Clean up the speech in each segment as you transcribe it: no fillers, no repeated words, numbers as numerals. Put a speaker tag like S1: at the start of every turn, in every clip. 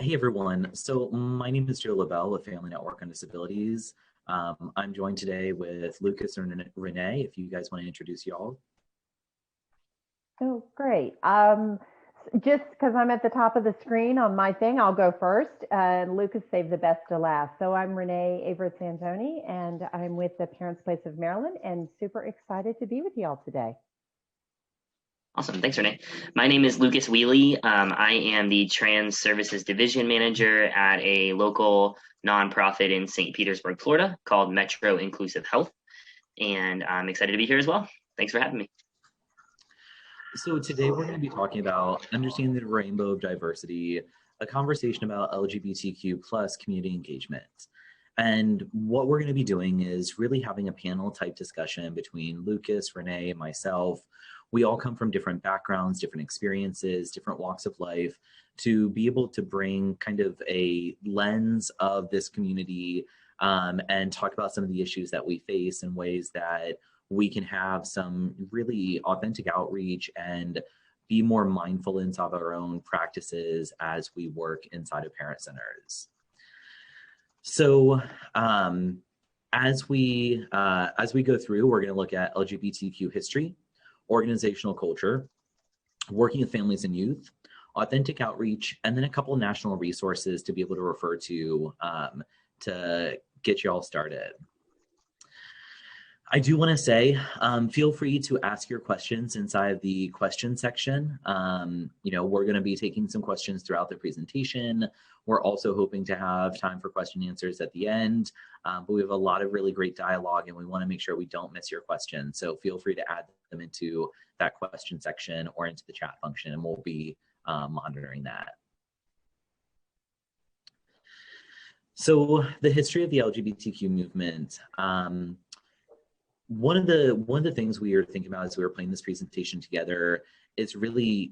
S1: Hey everyone. So my name is Joe Belle with Family Network on Disabilities. I'm joined today with Lucas and Rene. If you guys want to introduce y'all.
S2: Oh, great. Just because I'm at the top of the screen on my thing, I'll go first. Lucas saved the best to last. So I'm Rene Averitt-Sanzone, and I'm with the Parents Place of Maryland, and super excited to be with y'all today.
S3: Awesome. Thanks, Rene. My name is Lucas Wehle. I am the Trans Services Division Manager at a local nonprofit in St. Petersburg, Florida called Metro Inclusive Health. And I'm excited to be here as well. Thanks for having me.
S1: So today we're going to be talking about understanding the rainbow of diversity, a conversation about LGBTQ plus community engagement. And what we're going to be doing is really having a panel type discussion between Lucas, Rene, and myself. We all come from different backgrounds, different experiences, different walks of life to be able to bring kind of a lens of this community and talk about some of the issues that we face in ways that we can have some really authentic outreach and be more mindful inside of our own practices as we work inside of parent centers. So as we go through, we're going to look at LGBTQ history, organizational culture, working with families and youth, authentic outreach, and then a couple of national resources to be able to refer to get you all started. I do want to say, feel free to ask your questions inside the question section. We're going to be taking some questions throughout the presentation. We're also hoping to have time for question and answers at the end, but we have a lot of really great dialogue and we want to make sure we don't miss your questions. So feel free to add them into that question section or into the chat function, and we'll be monitoring that. So the history of the LGBTQ movement. One of the things we were thinking about as we were putting this presentation together is really,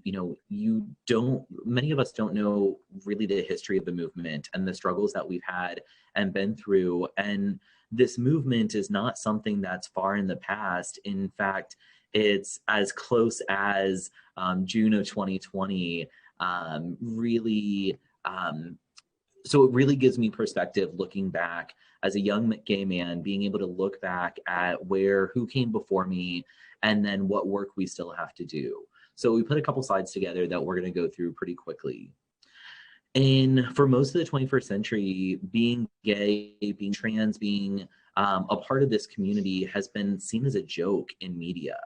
S1: many of us don't know really the history of the movement and the struggles that we've had and been through. And this movement is not something that's far in the past. In fact, it's as close as June of 2020, so it really gives me perspective looking back as a young gay man, being able to look back at who came before me and then what work we still have to do. So we put a couple slides together that we're going to go through pretty quickly. And for most of the 21st century, being gay, being trans, being a part of this community has been seen as a joke in media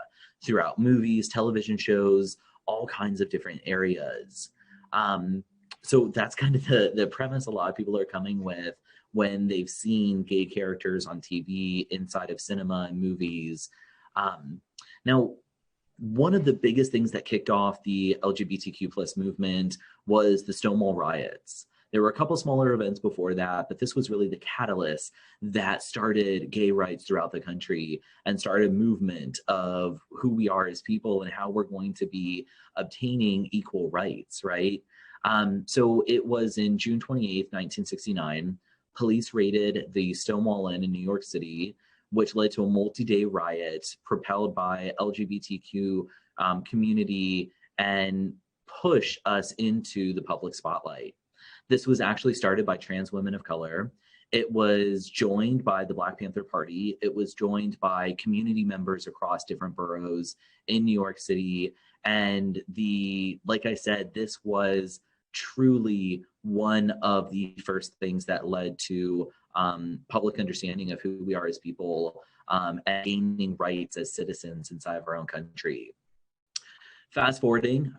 S1: throughout movies, television shows, all kinds of different areas. So that's kind of the premise a lot of people are coming with when they've seen gay characters on TV, inside of cinema and movies. Now, one of the biggest things that kicked off the LGBTQ plus movement was the Stonewall riots. There were a couple smaller events before that, but this was really the catalyst that started gay rights throughout the country and started a movement of who we are as people and how we're going to be obtaining equal rights, right? So it was in June 28th, 1969, police raided the Stonewall Inn in New York City, which led to a multi-day riot propelled by LGBTQ community and push us into the public spotlight. This was actually started by trans women of color. It was joined by the Black Panther Party. It was joined by community members across different boroughs in New York City. And like I said, this was truly one of the first things that led to public understanding of who we are as people and gaining rights as citizens inside of our own country. Fast forwarding,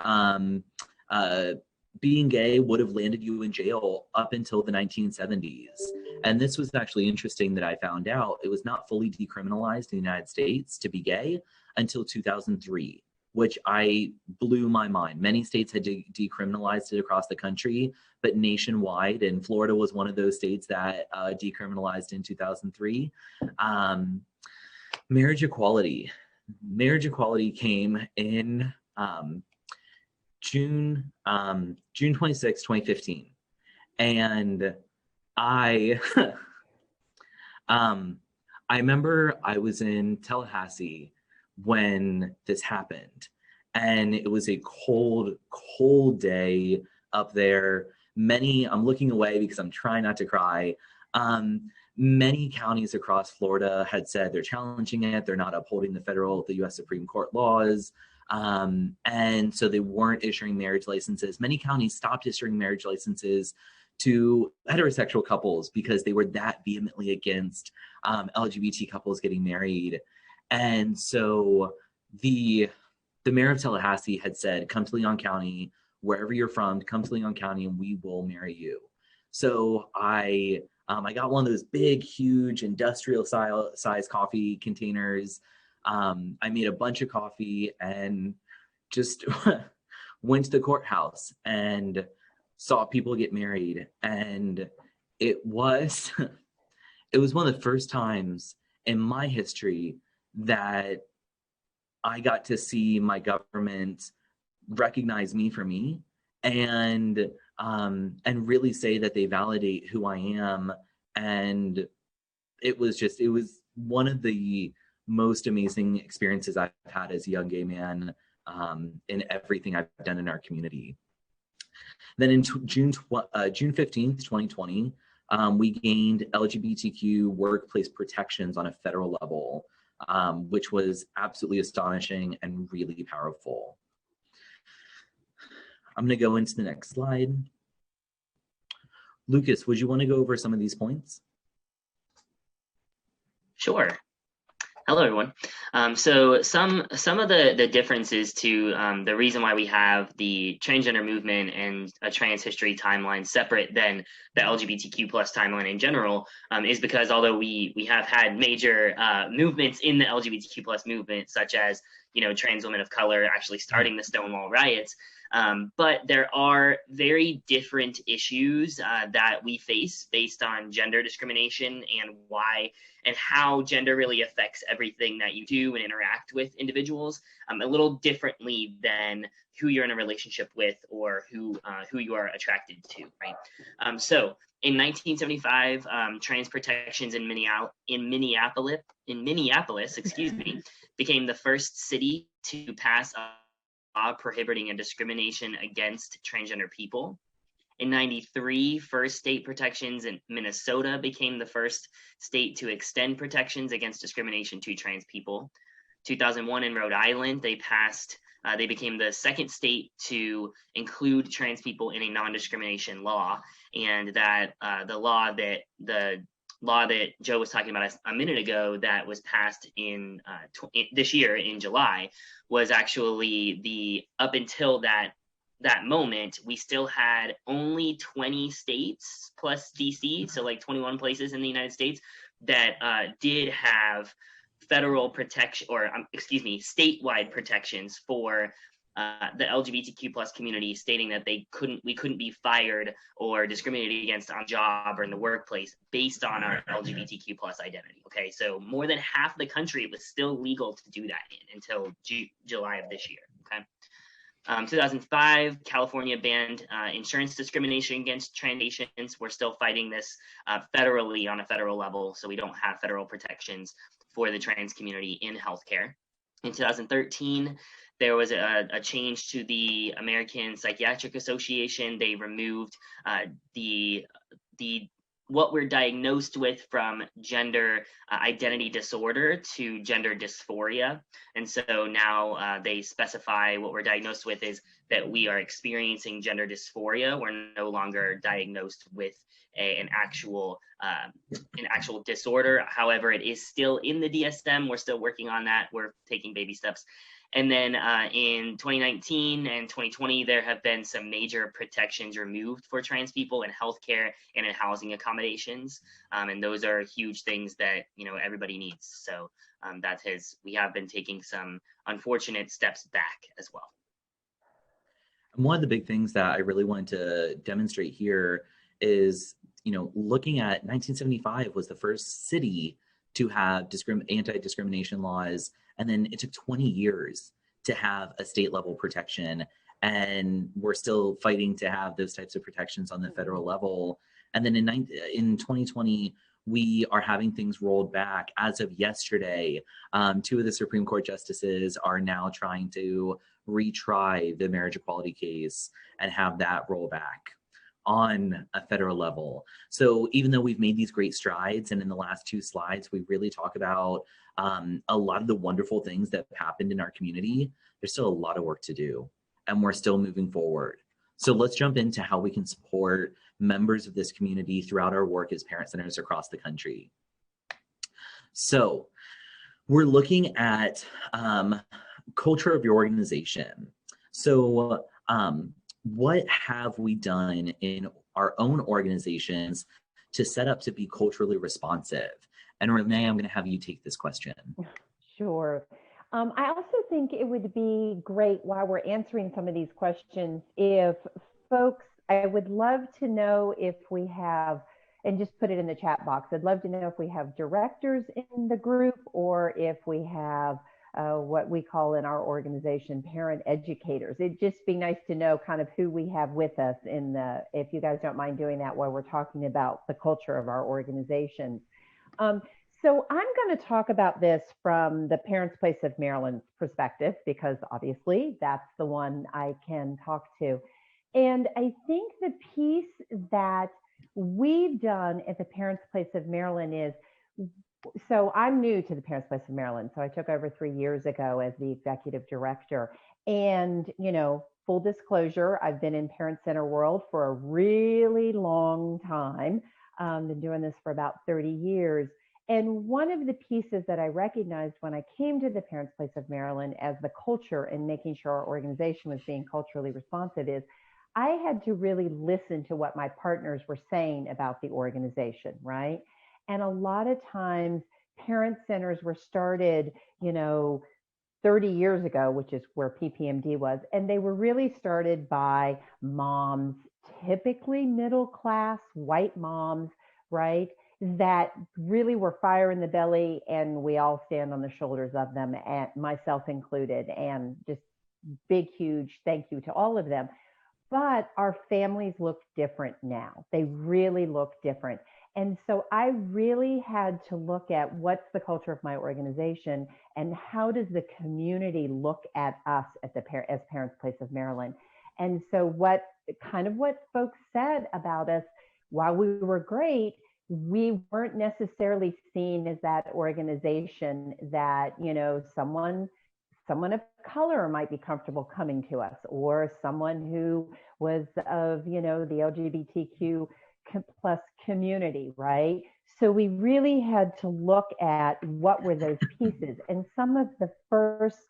S1: being gay would have landed you in jail up until the 1970s. And this was actually interesting that I found out. It was not fully decriminalized in the United States to be gay until 2003. Which blew my mind. Many states had decriminalized it across the country, but nationwide, and Florida was one of those states that decriminalized in 2003. Marriage equality. Marriage equality came in June 26, 2015. And I remember I was in Tallahassee when this happened, and it was a cold day up there. I'm looking away because I'm trying not to cry. Many counties across Florida had said they're challenging it. They're not upholding the U.S. Supreme Court laws. And so they weren't issuing marriage licenses. Many counties stopped issuing marriage licenses to heterosexual couples because they were that vehemently against LGBT couples getting married. And so the mayor of Tallahassee had said, come to Leon County, wherever you're from, come to Leon County and we will marry you. So I got one of those big, huge industrial size coffee containers. I made a bunch of coffee and just went to the courthouse and saw people get married. And it was one of the first times in my history that I got to see my government recognize me for me and really say that they validate who I am. And it was one of the most amazing experiences I've had as a young gay man in everything I've done in our community. Then in June 15th, 2020, we gained LGBTQ workplace protections on a federal level, which was absolutely astonishing and really powerful. I'm going to go into the next slide. Lucas, would you want to go over some of these points?
S3: Sure. Hello, everyone. So some of the differences to the reason why we have the transgender movement and a trans history timeline separate than the LGBTQ plus timeline in general is because although we have had major movements in the LGBTQ plus movement, such as trans women of color actually starting the Stonewall riots, but there are very different issues that we face based on gender discrimination and why and how gender really affects everything that you do and interact with individuals a little differently than who you're in a relationship with or who you are attracted to, right? So in 1975, trans protections in Minneapolis, excuse me, became the first city to pass a law prohibiting a discrimination against transgender people. In 93, first state protections in Minnesota became the first state to extend protections against discrimination to trans people. 2001 in Rhode Island, they became the second state to include trans people in a non-discrimination law, and that the law that Joe was talking about a minute ago that was passed in this year in July was actually up until that moment, we still had only 20 states plus DC, so like 21 places in the United States that did have federal protection, or statewide protections for the LGBTQ plus community, stating that we couldn't be fired or discriminated against on job or in the workplace based on our LGBTQ plus identity. Okay, so more than half the country, it was still legal to do that until July of this year. Okay. 2005, California banned insurance discrimination against trans patients. We're still fighting this federally on a federal level, so we don't have federal protections for the trans community in healthcare. In 2013, there was a change to the American Psychiatric Association. They removed what we're diagnosed with from gender identity disorder to gender dysphoria. And so now they specify what we're diagnosed with is that we are experiencing gender dysphoria. We're no longer diagnosed with an actual disorder. However, it is still in the DSM. We're still working on that. We're taking baby steps. And then in 2019 and 2020, there have been some major protections removed for trans people in healthcare and in housing accommodations. And those are huge things that everybody needs. So we have been taking some unfortunate steps back as well.
S1: One of the big things that I really wanted to demonstrate here is, looking at 1975 was the first city to have anti-discrimination laws. And then it took 20 years to have a state level protection. And we're still fighting to have those types of protections on the federal level. And then in 2020, we are having things rolled back. As of yesterday, 2 of the Supreme Court justices are now trying to retry the marriage equality case and have that roll back. on a federal level. So even though we've made these great strides, and in the last 2 slides, we really talk about a lot of the wonderful things that have happened in our community, there's still a lot of work to do, and we're still moving forward. So let's jump into how we can support members of this community throughout our work as parent centers across the country. So we're looking at culture of your organization. So what have we done in our own organizations to set up to be culturally responsive? And Rene, I'm going to have you take this question.
S2: Sure. I also think it would be great while we're answering some of these questions, if folks, I would love to know if we have, and just put it in the chat box, I'd love to know if we have directors in the group, or if we have what we call in our organization parent educators. It'd just be nice to know kind of who we have with us in the, if you guys don't mind doing that while we're talking about the culture of our organization. So I'm going to talk about this from the Parents Place of Maryland perspective, because obviously that's the one I can talk to. And I think the piece that we've done at the Parents Place of Maryland is, so I'm new to the Parents Place of Maryland. So I took over 3 years ago as the executive director. And, you know, full disclosure, I've been in parent center world for a really long time. Been doing this for about 30 years. And one of the pieces that I recognized when I came to the Parents Place of Maryland as the culture and making sure our organization was being culturally responsive is I had to really listen to what my partners were saying about the organization, right? And a lot of times parent centers were started, you know, 30 years ago, which is where PPMD was, and they were really started by moms, typically middle class white moms, right? That really were fire in the belly, and we all stand on the shoulders of them, and myself included, and just big, huge thank you to all of them. But our families look different now. They really look different. And so I really had to look at what's the culture of my organization and how does the community look at us at as Parents Place of Maryland. And so what folks said about us, while we were great, we weren't necessarily seen as that organization that, you know, someone of color might be comfortable coming to us, or someone who was of, you know, the LGBTQ plus community, right? So we really had to look at what were those pieces. And some of the first,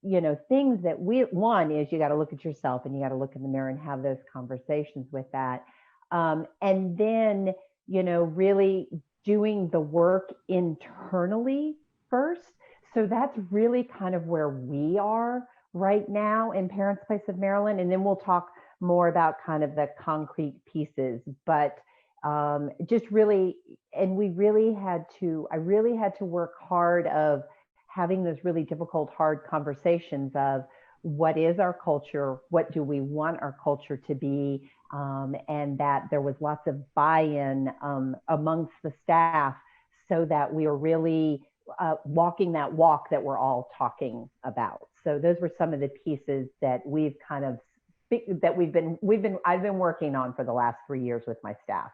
S2: you know, things that one is you got to look at yourself, and you got to look in the mirror and have those conversations with that. And then, you know, really doing the work internally first. So that's really kind of where we are right now in Parents Place of Maryland. And then we'll talk more about kind of the concrete pieces, but just really, and I really had to work hard of having those really difficult, hard conversations of what is our culture, what do we want our culture to be, and that there was lots of buy-in amongst the staff so that we are really walking that walk that we're all talking about. So those were some of the pieces that we've kind of, that I've been working on for the last 3 years with my staff.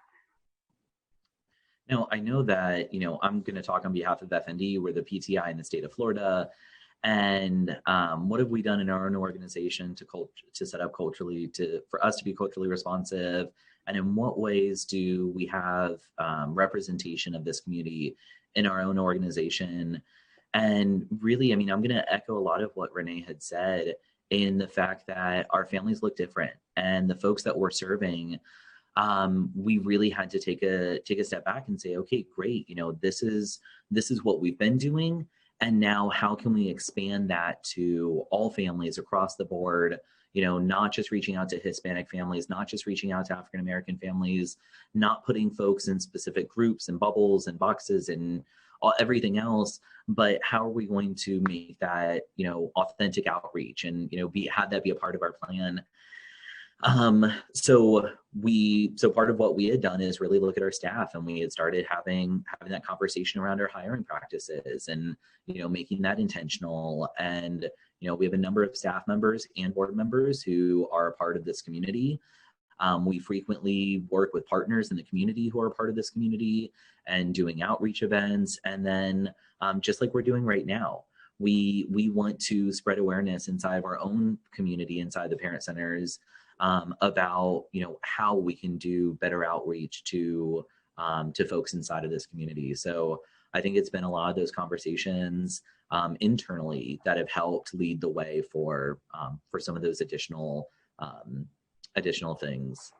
S1: Now, I know that, you know, I'm going to talk on behalf of FND. We're the PTI in the state of Florida. And what have we done in our own organization to set up culturally, for us to be culturally responsive? And in what ways do we have representation of this community in our own organization? And really, I mean, I'm going to echo a lot of what Rene had said in the fact that our families look different, and the folks that we're serving, we really had to take a step back and say, okay, great, you know, this is what we've been doing, and now how can we expand that to all families across the board? You know, not just reaching out to Hispanic families, not just reaching out to African American families, not putting folks in specific groups and bubbles and boxes and everything else, but how are we going to make that, you know, authentic outreach and, you know, have that be a part of our plan? So part of what we had done is really look at our staff, and we had started having that conversation around our hiring practices and, you know, making that intentional. And, you know, we have a number of staff members and board members who are a part of this community. We frequently work with partners in the community who are part of this community and doing outreach events. And then just like we're doing right now, we want to spread awareness inside of our own community, inside the parent centers, about, you know, how we can do better outreach to folks inside of this community. So I think it's been a lot of those conversations internally that have helped lead the way for some of those additional things.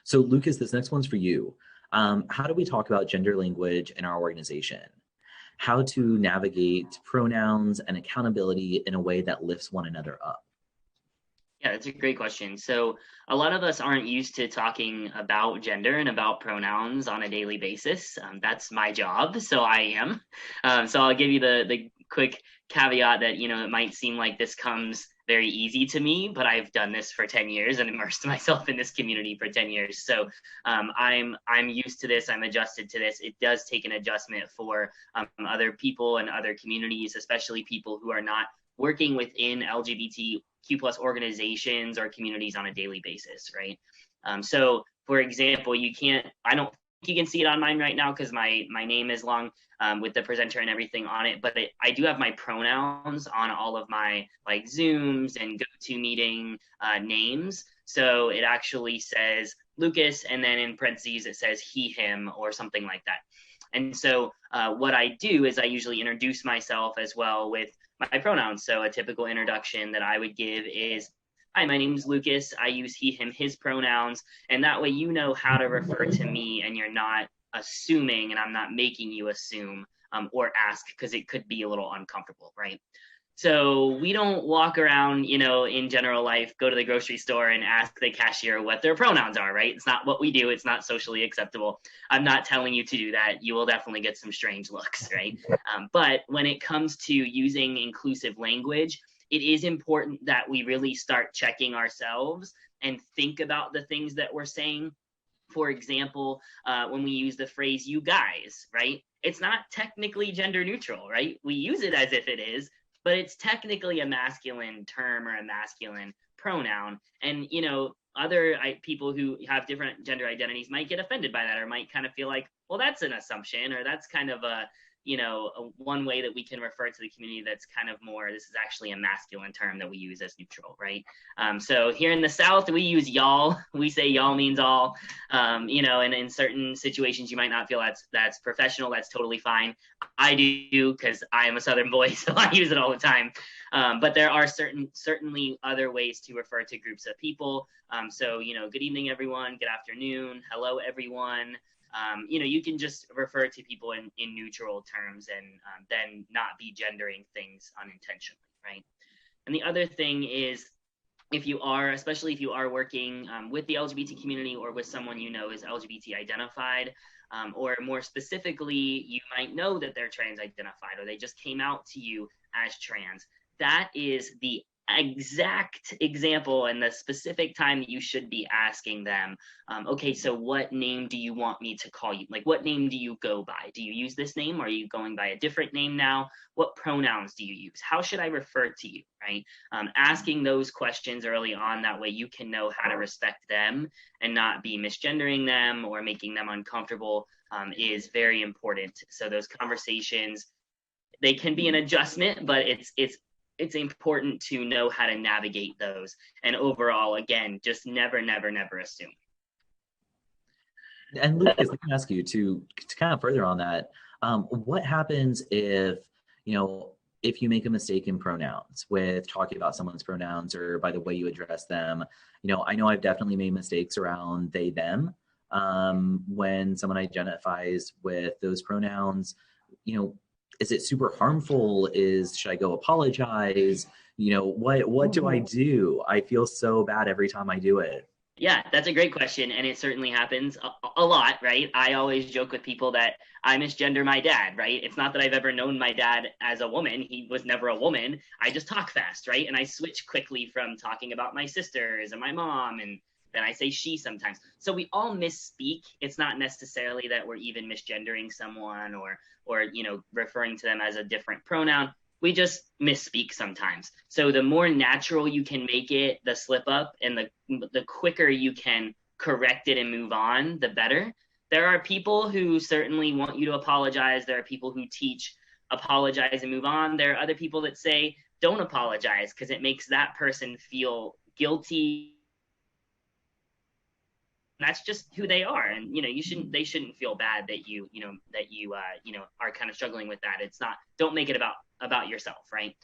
S1: So Lucas, this next one's for you. How do we talk about gender language in our organization? How to navigate pronouns and accountability in a way that lifts one another up?
S3: Yeah, that's a great question. So a lot of us aren't used to talking about gender and about pronouns on a daily basis. That's my job, so I am. So I'll give you the quick caveat that, you know, it might seem like this comes very easy to me, but I've done this for 10 years and immersed myself in this community for 10 years. So I'm used to this. I'm adjusted to this. It does take an adjustment for other people and other communities, especially people who are not working within LGBTQ+ organizations or communities on a daily basis, right? So for example, I don't think you can see it on mine right now because my name is long with the presenter and everything on it, but I do have my pronouns on all of my like Zooms and GoToMeeting names. So it actually says Lucas, and then in parentheses it says he, him, or something like that. And so what I do is I usually introduce myself as well with my pronouns. So a typical introduction that I would give is, hi, my name is Lucas. I use he, him, his pronouns. And that way you know how to refer to me and you're not assuming, and I'm not making you assume or ask, because it could be a little uncomfortable, right? So we don't walk around, you know, in general life, go to the grocery store and ask the cashier what their pronouns are, right? It's not what we do. It's not socially acceptable. I'm not telling you to do that. You will definitely get some strange looks, right? But when it comes to using inclusive language, it is important that we really start checking ourselves and think about the things that we're saying. For example, when we use the phrase you guys, right? It's not technically gender neutral, right? We use it as if it is, but it's technically a masculine term or a masculine pronoun. And, you know, other people who have different gender identities might get offended by that, or might kind of feel like, well, that's an assumption, or that's kind of a, you know, one way that we can refer to the community that's kind of more, this is actually a masculine term that we use as neutral, right? So here in the South, we use y'all. We say y'all means all, you know, and in certain situations, you might not feel that's professional. That's totally fine. I do, because I am a Southern boy, so I use it all the time. But there are certainly other ways to refer to groups of people. So, you know, good evening, everyone. Good afternoon. Hello, everyone. You know, you can just refer to people in neutral terms and then not be gendering things unintentionally, right? And the other thing is, especially if you are working with the LGBT community or with someone you know is LGBT identified, or more specifically, you might know that they're trans identified, or they just came out to you as trans. That is the exact example and the specific time that you should be asking them, okay, so what name do you want me to call you? Like, what name do you go by? Do you use this name? Or are you going by a different name now? What pronouns do you use? How should I refer to you, right? Asking those questions early on, that way you can know how to respect them and not be misgendering them or making them uncomfortable, is very important. So those conversations, they can be an adjustment, but it's important to know how to navigate those. And overall, again, just never assume.
S1: And Lucas, let me ask you to kind of further on that. What happens if, you know, if you make a mistake in pronouns with talking about someone's pronouns or by the way you address them? You know I've definitely made mistakes around they, them. When someone identifies with those pronouns, you know, is it super harmful? Should I go apologize? You know, what do I do? I feel so bad every time I do it.
S3: Yeah, that's a great question. And it certainly happens a lot, right? I always joke with people that I misgender my dad, right? It's not that I've ever known my dad as a woman. He was never a woman. I just talk fast, right? And I switch quickly from talking about my sisters and my mom, and then I say she sometimes. So we all misspeak. It's not necessarily that we're even misgendering someone or you know, referring to them as a different pronoun. we just misspeak sometimes. So the more natural you can make it, the slip up, and the quicker you can correct it and move on, the better. There are people who certainly want you to apologize. There are people who teach apologize and move on. There are other people that say don't apologize because it makes that person feel guilty. That's just who they are, and they shouldn't feel bad that you are kind of struggling with that. It's not, don't make it about yourself, right?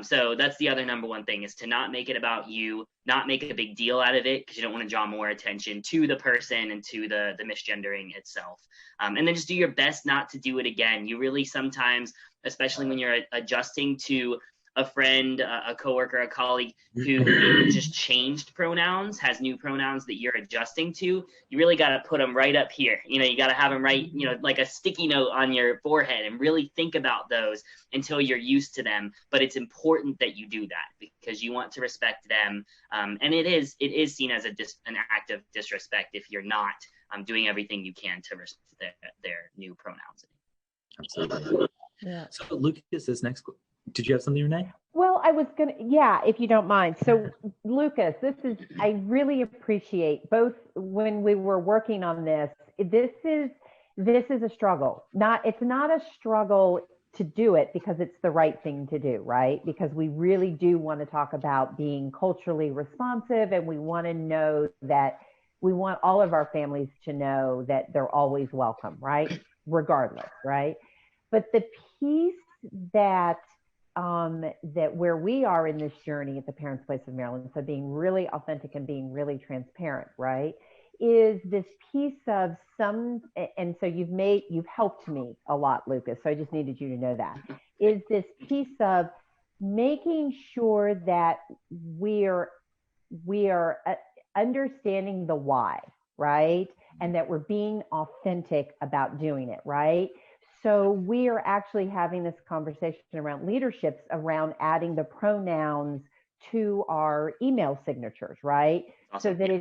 S3: So that's the other number one thing, is to not make it about you, not make a big deal out of it, because you don't want to draw more attention to the person and to the misgendering itself. And then just do your best not to do it again. You really sometimes, especially when you're adjusting to a friend, a coworker, a colleague who just changed pronouns, has new pronouns that you're adjusting to, you really got to put them right up here. You got to have them right, like a sticky note on your forehead, and really think about those until you're used to them. But it's important that you do that because you want to respect them. And it is seen as an act of disrespect if you're not doing everything you can to respect their new pronouns.
S1: Absolutely. Yeah. So Lucas, this next, did you have something, Rene?
S2: Well, I was going to, yeah, if you don't mind. So Lucas, I really appreciate both when we were working on this, this is a struggle. It's not a struggle to do it because it's the right thing to do, right? Because we really do want to talk about being culturally responsive, and we want to know that we want all of our families to know that they're always welcome, right? Regardless, right? But the piece that where we are in this journey at the Parents' Place of Maryland, so being really authentic and being really transparent, right, is this piece of and so you've helped me a lot, Lucas, so I just needed you to know that, is this piece of making sure that we are understanding the why, right, and that we're being authentic about doing it, right? So we are actually having this conversation around leaderships, around adding the pronouns to our email signatures, right? Awesome. So that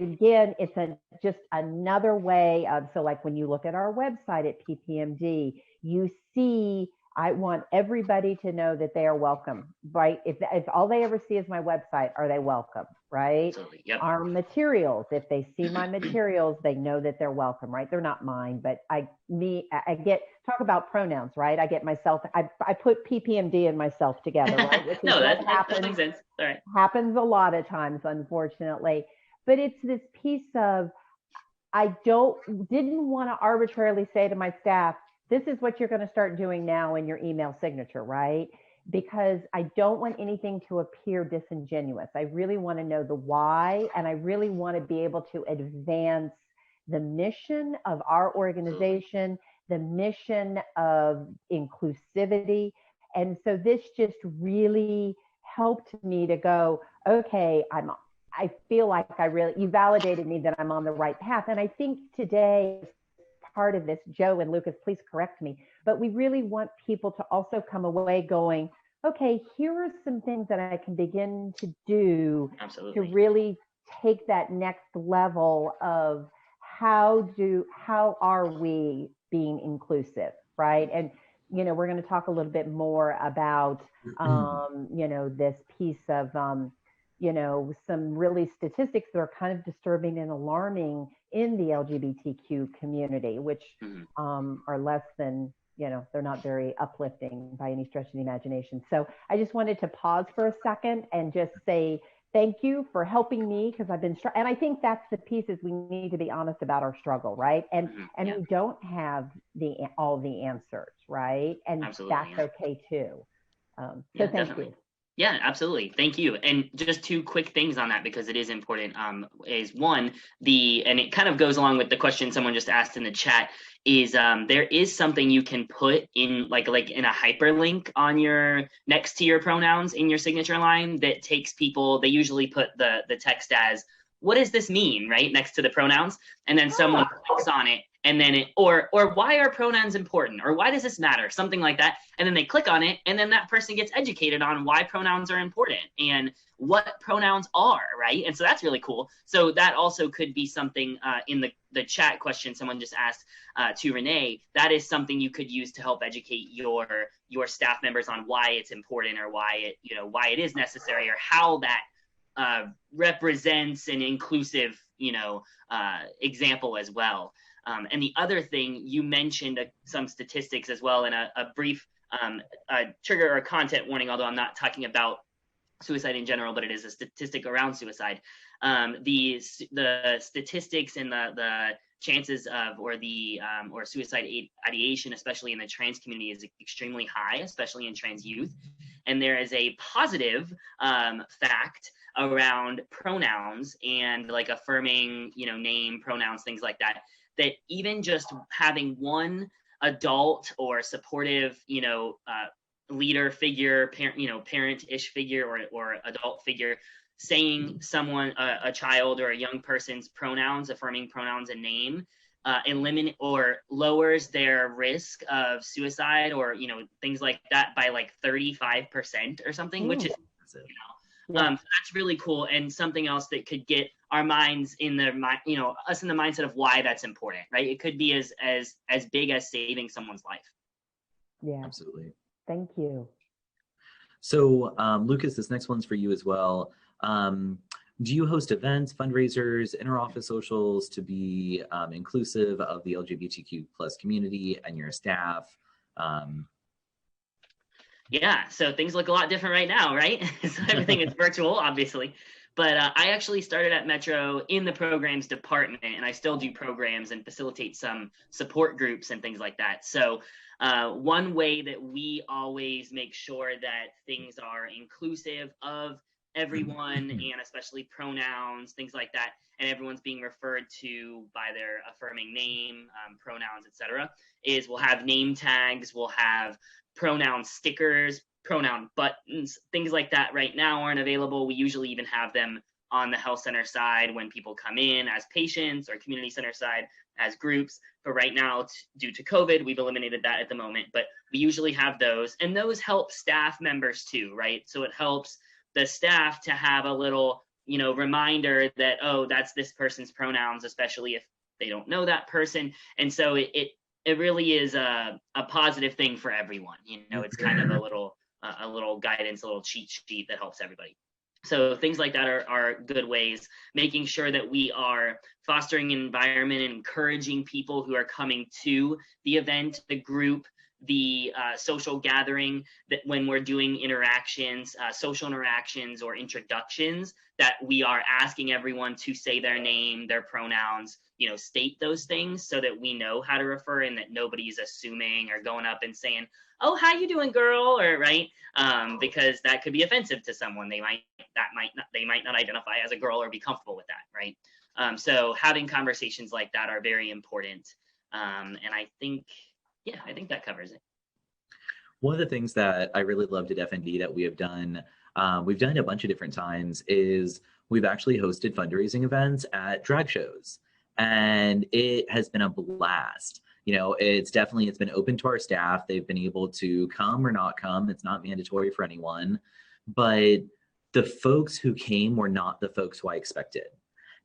S2: it's just another way of, so like when you look at our website at PPMD, you see, I want everybody to know that they are welcome, right? If all they ever see is my website, are they welcome, right? Absolutely. Yep. Our materials, if they see my materials, they know that they're welcome, right? They're not mine, but talk about pronouns, right? I get myself, I put PPMD and myself together, right? Which
S3: No, that makes sense. All right.
S2: Happens a lot of times, unfortunately. But it's this piece of, I didn't want to arbitrarily say to my staff, this is what you're going to start doing now in your email signature, right? Because I don't want anything to appear disingenuous. I really want to know the why, and I really want to be able to advance the mission of our organization, the mission of inclusivity. And so this just really helped me to go, okay, I feel like you validated me that I'm on the right path. And I think today, part of this, Joe and Lucas, please correct me, but we really want people to also come away going, okay, here are some things that I can begin to do to really take that next level of how are we being inclusive, right? And, we're going to talk a little bit more about, this piece of, some really statistics that are kind of disturbing and alarming in the LGBTQ community, which are less than, they're not very uplifting by any stretch of the imagination. So I just wanted to pause for a second and just say thank you for helping me, because I've been and I think that's the piece, is we need to be honest about our struggle, right? And we don't have all the answers, right? And that's okay too. So thank you.
S3: Yeah, absolutely. Thank you. And just two quick things on that, because it is important, is one, and it kind of goes along with the question someone just asked in the chat, is there is something you can put in like in a hyperlink on next to your pronouns in your signature line that takes people, they usually put the text as, what does this mean, right, next to the pronouns? And then someone clicks on it and then or why are pronouns important, or why does this matter, something like that, and then they click on it, and then that person gets educated on why pronouns are important and what pronouns are, right? And so that's really cool. So that also could be something in the chat question someone just asked to Rene. That is something you could use to help educate your staff members on why it's important, or why it is necessary, or how that represents an inclusive example as well. And the other thing, you mentioned some statistics as well in a brief trigger or content warning, although I'm not talking about suicide in general, but it is a statistic around suicide. The statistics and the chances of or suicide ideation, especially in the trans community, is extremely high, especially in trans youth. And there is a positive fact around pronouns and like affirming, name, pronouns, things like that, that even just having one adult or supportive, leader figure, parent-ish figure or adult figure saying someone, a child or a young person's pronouns, affirming pronouns and name, eliminate or lowers their risk of suicide or things like that by like 35% or something. Ooh. Which is so that's really cool, and something else that could get our minds in the us in the mindset of why that's important, right? It could be as big as saving someone's life.
S2: Yeah,
S1: absolutely.
S2: Thank you.
S1: So Lucas, this next one's for you as well. Do you host events, fundraisers, inter-office socials to be inclusive of the LGBTQ plus community and your staff?
S3: Yeah, so things look a lot different right now, right? So everything is virtual, obviously. But I actually started at Metro in the programs department, and I still do programs and facilitate some support groups and things like that. So one way that we always make sure that things are inclusive of everyone, and especially pronouns, things like that, and everyone's being referred to by their affirming name, pronouns, etc., is we'll have name tags, we'll have pronoun stickers, pronoun buttons, things like that right now aren't available. We usually even have them on the health center side when people come in as patients, or community center side as groups. But right now, due to COVID, we've eliminated that at the moment, but we usually have those, and those help staff members too, right? So it helps the staff to have a little, reminder that, oh, that's this person's pronouns, especially if they don't know that person. And so it really is a positive thing for everyone. It's kind of a little guidance, a little cheat sheet that helps everybody. So things like that are good ways, making sure that we are fostering an environment and encouraging people who are coming to the event, the group, the social gathering, that when we're doing interactions, social interactions or introductions, that we are asking everyone to say their name, their pronouns, state those things so that we know how to refer, and that nobody's assuming or going up and saying, oh, how you doing, girl, or right, because that could be offensive to someone. They might not identify as a girl or be comfortable with that, right? So having conversations like that are very important, and I think that covers it.
S1: One of the things that I really loved at FND that we have done, we've done a bunch of different times, is we've actually hosted fundraising events at drag shows, and it has been a blast. It's been open to our staff. They've been able to come or not come. It's not mandatory for anyone, but the folks who came were not the folks who I expected.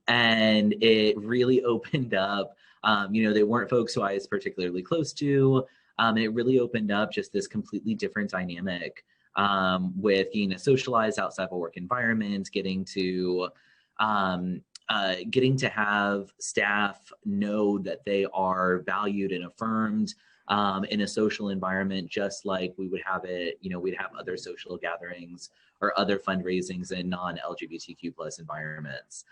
S1: And it really opened up, they weren't folks who I was particularly close to. And it really opened up just this completely different dynamic with getting to socialize outside of a work environment, getting to have staff know that they are valued and affirmed in a social environment, just like we would have it, we'd have other social gatherings or other fundraisings in non-LGBTQ plus environments.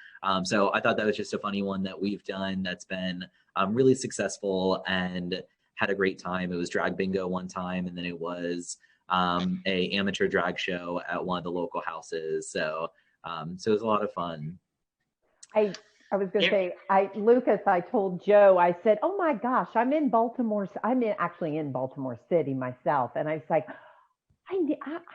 S1: So I thought that was just a funny one that we've done that's been really successful and had a great time. It was drag bingo one time, and then it was a amateur drag show at one of the local houses. So it was a lot of fun.
S2: I was going to say, Lucas, I told Joe, I said, oh my gosh, I'm actually in Baltimore City myself. And I was like, I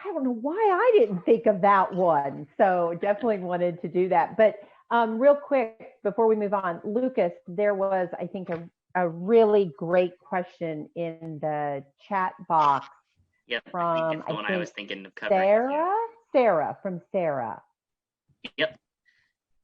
S2: don't know why I didn't think of that one. So definitely wanted to do that. But real quick, before we move on, Lucas, there was, I think, a really great question in the chat box
S3: Yep, I
S2: from,
S3: think it's the one I was thinking of covering.
S2: Sarah from Sarah.
S3: Yep.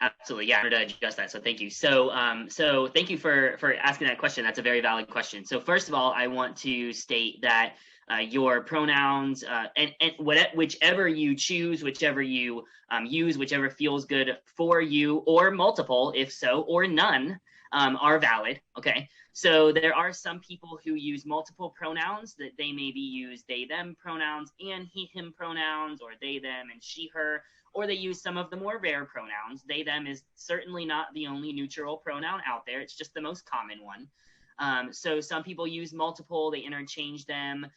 S3: Absolutely, yeah, I wanted to adjust that. So thank you. So, so thank you for asking that question. That's a very valid question. So first of all, I want to state that your pronouns and whichever you choose, whichever you use, whichever feels good for you, or multiple, if so, or none, are valid. Okay. So there are some people who use multiple pronouns that they maybe use they them pronouns and he him pronouns, or they them and she her. Or they use some of the more rare pronouns. They, them is certainly not the only neutral pronoun out there. It's just the most common one. So some people use multiple, they interchange them.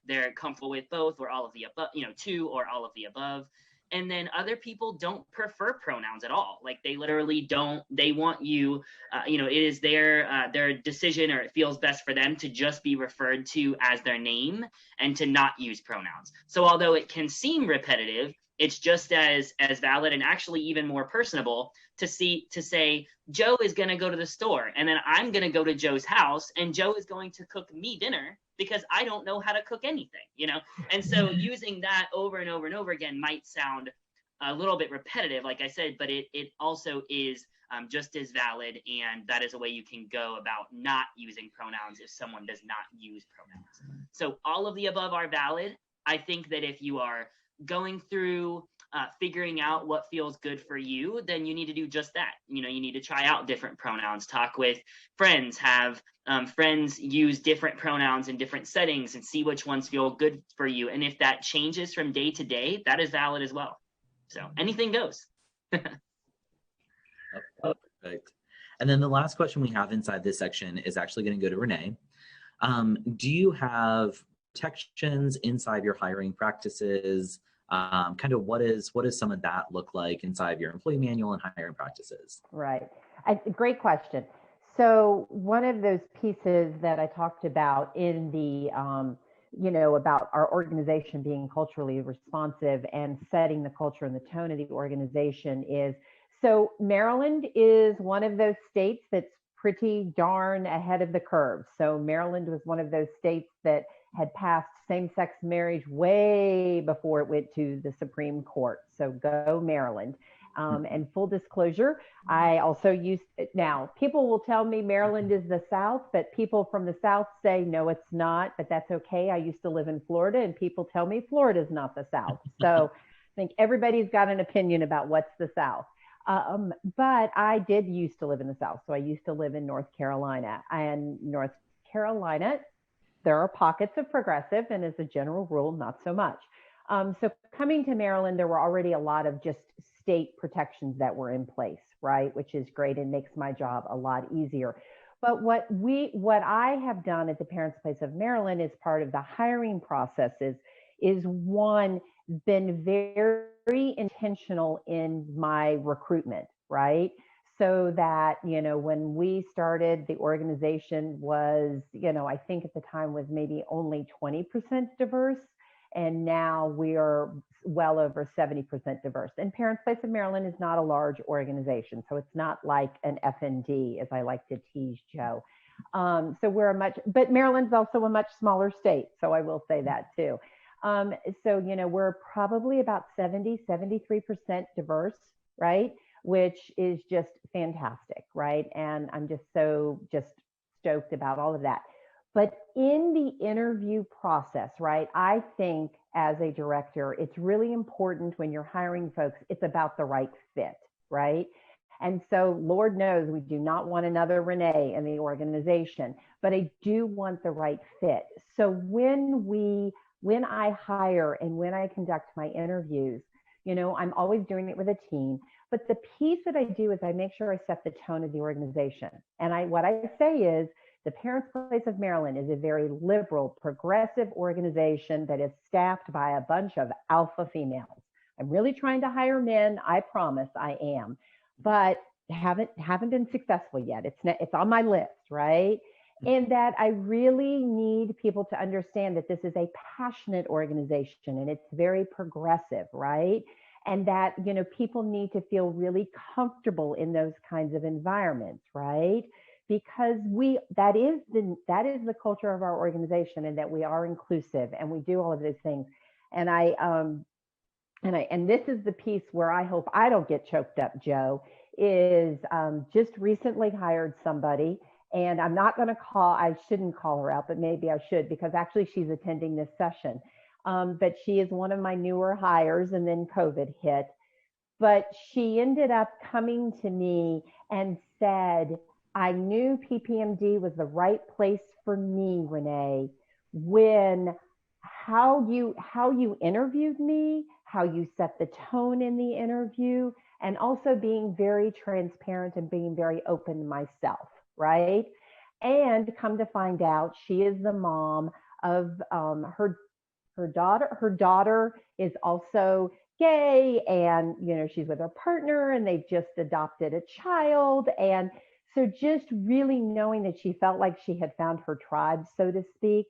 S3: They're comfortable with both or all of the above, two or all of the above. And then other people don't prefer pronouns at all. Like they literally don't, they want you, it is their decision, or it feels best for them to just be referred to as their name and to not use pronouns. So although it can seem repetitive, it's just as valid and actually even more personable to say Joe is going to go to the store, and then I'm going to go to Joe's house, and Joe is going to cook me dinner because I don't know how to cook anything, And so using that over and over and over again might sound a little bit repetitive, like I said, but it also is just as valid, and that is a way you can go about not using pronouns if someone does not use pronouns. So all of the above are valid. I think that if you are going through figuring out what feels good for you, then you need to do just that. You need to try out different pronouns, talk with friends, have friends use different pronouns in different settings, and see which ones feel good for you. And if that changes from day to day, that is valid as well. So anything goes.
S1: Perfect. And then the last question we have inside this section is actually going to go to Rene. Do you have protections inside your hiring practices? Kind of what does some of that look like inside your employee manual and hiring practices?
S2: Right. Great question. So one of those pieces that I talked about in the, about our organization being culturally responsive and setting the culture and the tone of the organization is, so Maryland is one of those states that's pretty darn ahead of the curve. So Maryland was one of those states that had passed same-sex marriage way before it went to the Supreme Court. So go Maryland. And full disclosure, I also now people will tell me Maryland is the South, but people from the South say, no, it's not, but that's okay. I used to live in Florida, and people tell me Florida's not the South. So I think everybody's got an opinion about what's the South. But I did used to live in the South. So I used to live in North Carolina, and North Carolina, there are pockets of progressive, and as a general rule, not so much. So coming to Maryland, there were already a lot of just state protections that were in place, right? Which is great and makes my job a lot easier. But what I have done at the Parents Place of Maryland as part of the hiring processes is one, been very intentional in my recruitment, right? So that, when we started, the organization was, I think at the time was maybe only 20% diverse. And now we are well over 70% diverse. And Parents Place of Maryland is not a large organization. So it's not like an FND, as I like to tease Joe. So but Maryland's also a much smaller state. So I will say that too. So, we're probably about 73% diverse, right? Which is just fantastic, right? And I'm just stoked about all of that. But in the interview process, right, I think as a director, it's really important when you're hiring folks, it's about the right fit, right? And so Lord knows we do not want another Rene in the organization, but I do want the right fit. So when I hire and when I conduct my interviews, I'm always doing it with a team. But the piece that I do is I make sure I set the tone of the organization. And what I say is, the Parents Place of Maryland is a very liberal, progressive organization that is staffed by a bunch of alpha females. I'm really trying to hire men. I promise I am, but haven't been successful yet. It's on my list, right? And that I really need people to understand that this is a passionate organization and it's very progressive, right? And that, people need to feel really comfortable in those kinds of environments, right? because that is the culture of our organization, and that we are inclusive and we do all of those things. And and this is the piece where I hope I don't get choked up, Joe, is just recently hired somebody, and I shouldn't call her out, but maybe I should, because actually she's attending this session. But she is one of my newer hires, and then COVID hit. But she ended up coming to me and said, I knew PPMD was the right place for me, Rene, when how you interviewed me, how you set the tone in the interview, and also being very transparent and being very open myself, right? And come to find out, she is the mom of her daughter. Her daughter is also gay, and she's with her partner, and they've just adopted a child. And so just really knowing that she felt like she had found her tribe, so to speak.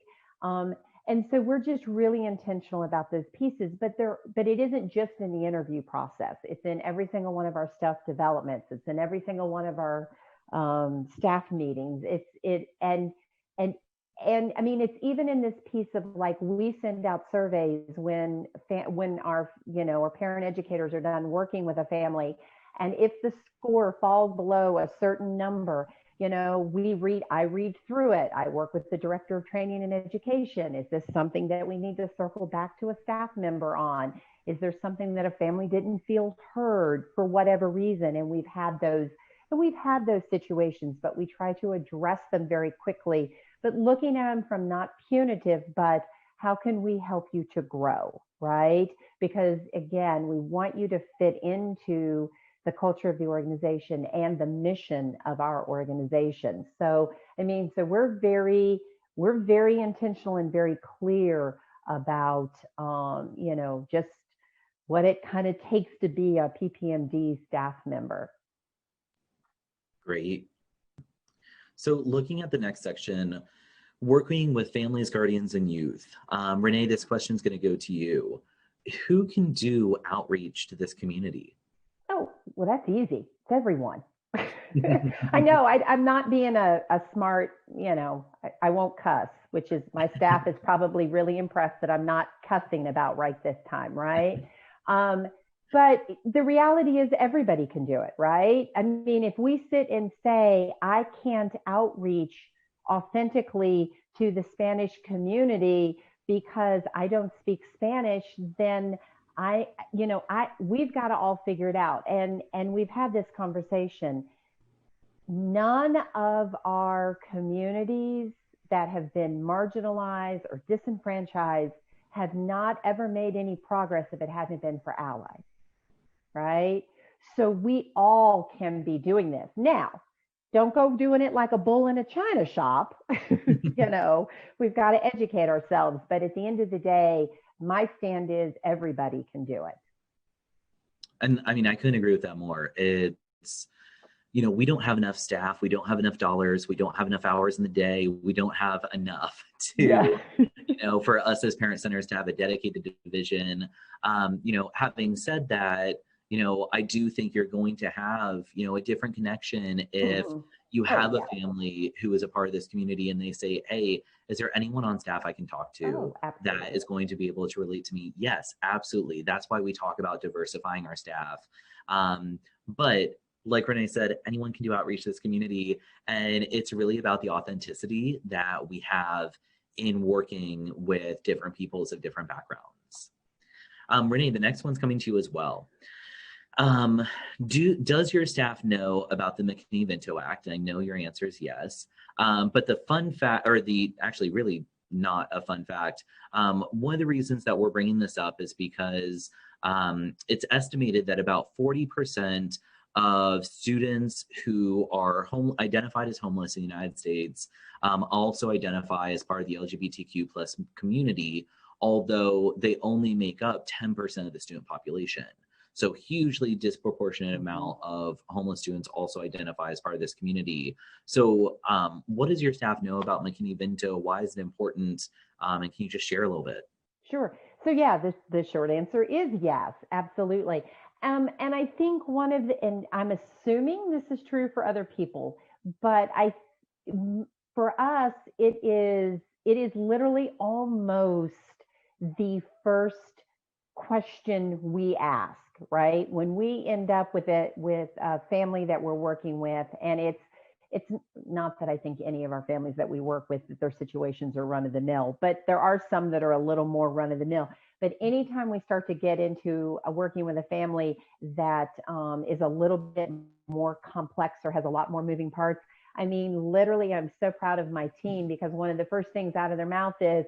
S2: And so we're just really intentional about those pieces, but it isn't just in the interview process. It's in every single one of our staff developments. It's in every single one of our staff meetings. And I mean, it's even in this piece of, like, we send out surveys when our parent educators are done working with a family, and if the score falls below a certain number, I read through it. I work with the director of training and education. Is this something that we need to circle back to a staff member on? Is there something that a family didn't feel heard for whatever reason? And we've had those situations, but we try to address them very quickly, but looking at them from not punitive, but how can we help you to grow, right? Because again, we want you to fit into the culture of the organization and the mission of our organization. So, so we're very intentional and very clear about, just what it kind of takes to be a PPMD staff member.
S1: Great. So looking at the next section, working with families, guardians, and youth. Rene, this question is going to go to you. Who can do outreach to this community?
S2: Oh, well, that's easy. It's everyone. I know I'm not being a smart, I won't cuss, which is, my staff is probably really impressed that I'm not cussing about right this time, right? But the reality is everybody can do it, right? I mean, if we sit and say, I can't outreach authentically to the Spanish community because I don't speak Spanish, then we've got to all figure it out. And we've had this conversation. None of our communities that have been marginalized or disenfranchised have not ever made any progress if it hadn't been for allies, right? So we all can be doing this. Now, don't go doing it like a bull in a china shop. We've got to educate ourselves. But at the end of the day, my stand is everybody can do it.
S1: And I mean, I couldn't agree with that more. It's, we don't have enough staff. We don't have enough dollars. We don't have enough hours in the day. We don't have enough to, for us as parent centers to have a dedicated division. Having said that, I do think you're going to have, a different connection if you have a family who is a part of this community and they say, hey, is there anyone on staff I can talk to that is going to be able to relate to me? Yes, absolutely. That's why we talk about diversifying our staff. But like Rene said, anyone can do outreach to this community. And it's really about the authenticity that we have in working with different peoples of different backgrounds. Rene, the next one's coming to you as well. Does your staff know about the McKinney-Vento Act? And I know your answer is yes. But the fun fact, or actually really not a fun fact, one of the reasons that we're bringing this up is because it's estimated that about 40% of students who are identified as homeless in the United States also identify as part of the LGBTQ plus community, although they only make up 10% of the student population. So hugely disproportionate amount of homeless students also identify as part of this community. So what does your staff know about McKinney-Vento? Why is it important? And can you just share a little bit?
S2: Sure. So yeah, the short answer is yes, absolutely. And I think and I'm assuming this is true for other people, but I for us, it is literally almost the first question we ask, right? When we end up with a family that we're working with, and it's not that I think any of our families that we work with, that their situations are run of the mill, but there are some that are a little more run of the mill. But anytime we start to get into working with a family that is a little bit more complex or has a lot more moving parts, I mean, literally, I'm so proud of my team, because one of the first things out of their mouth is,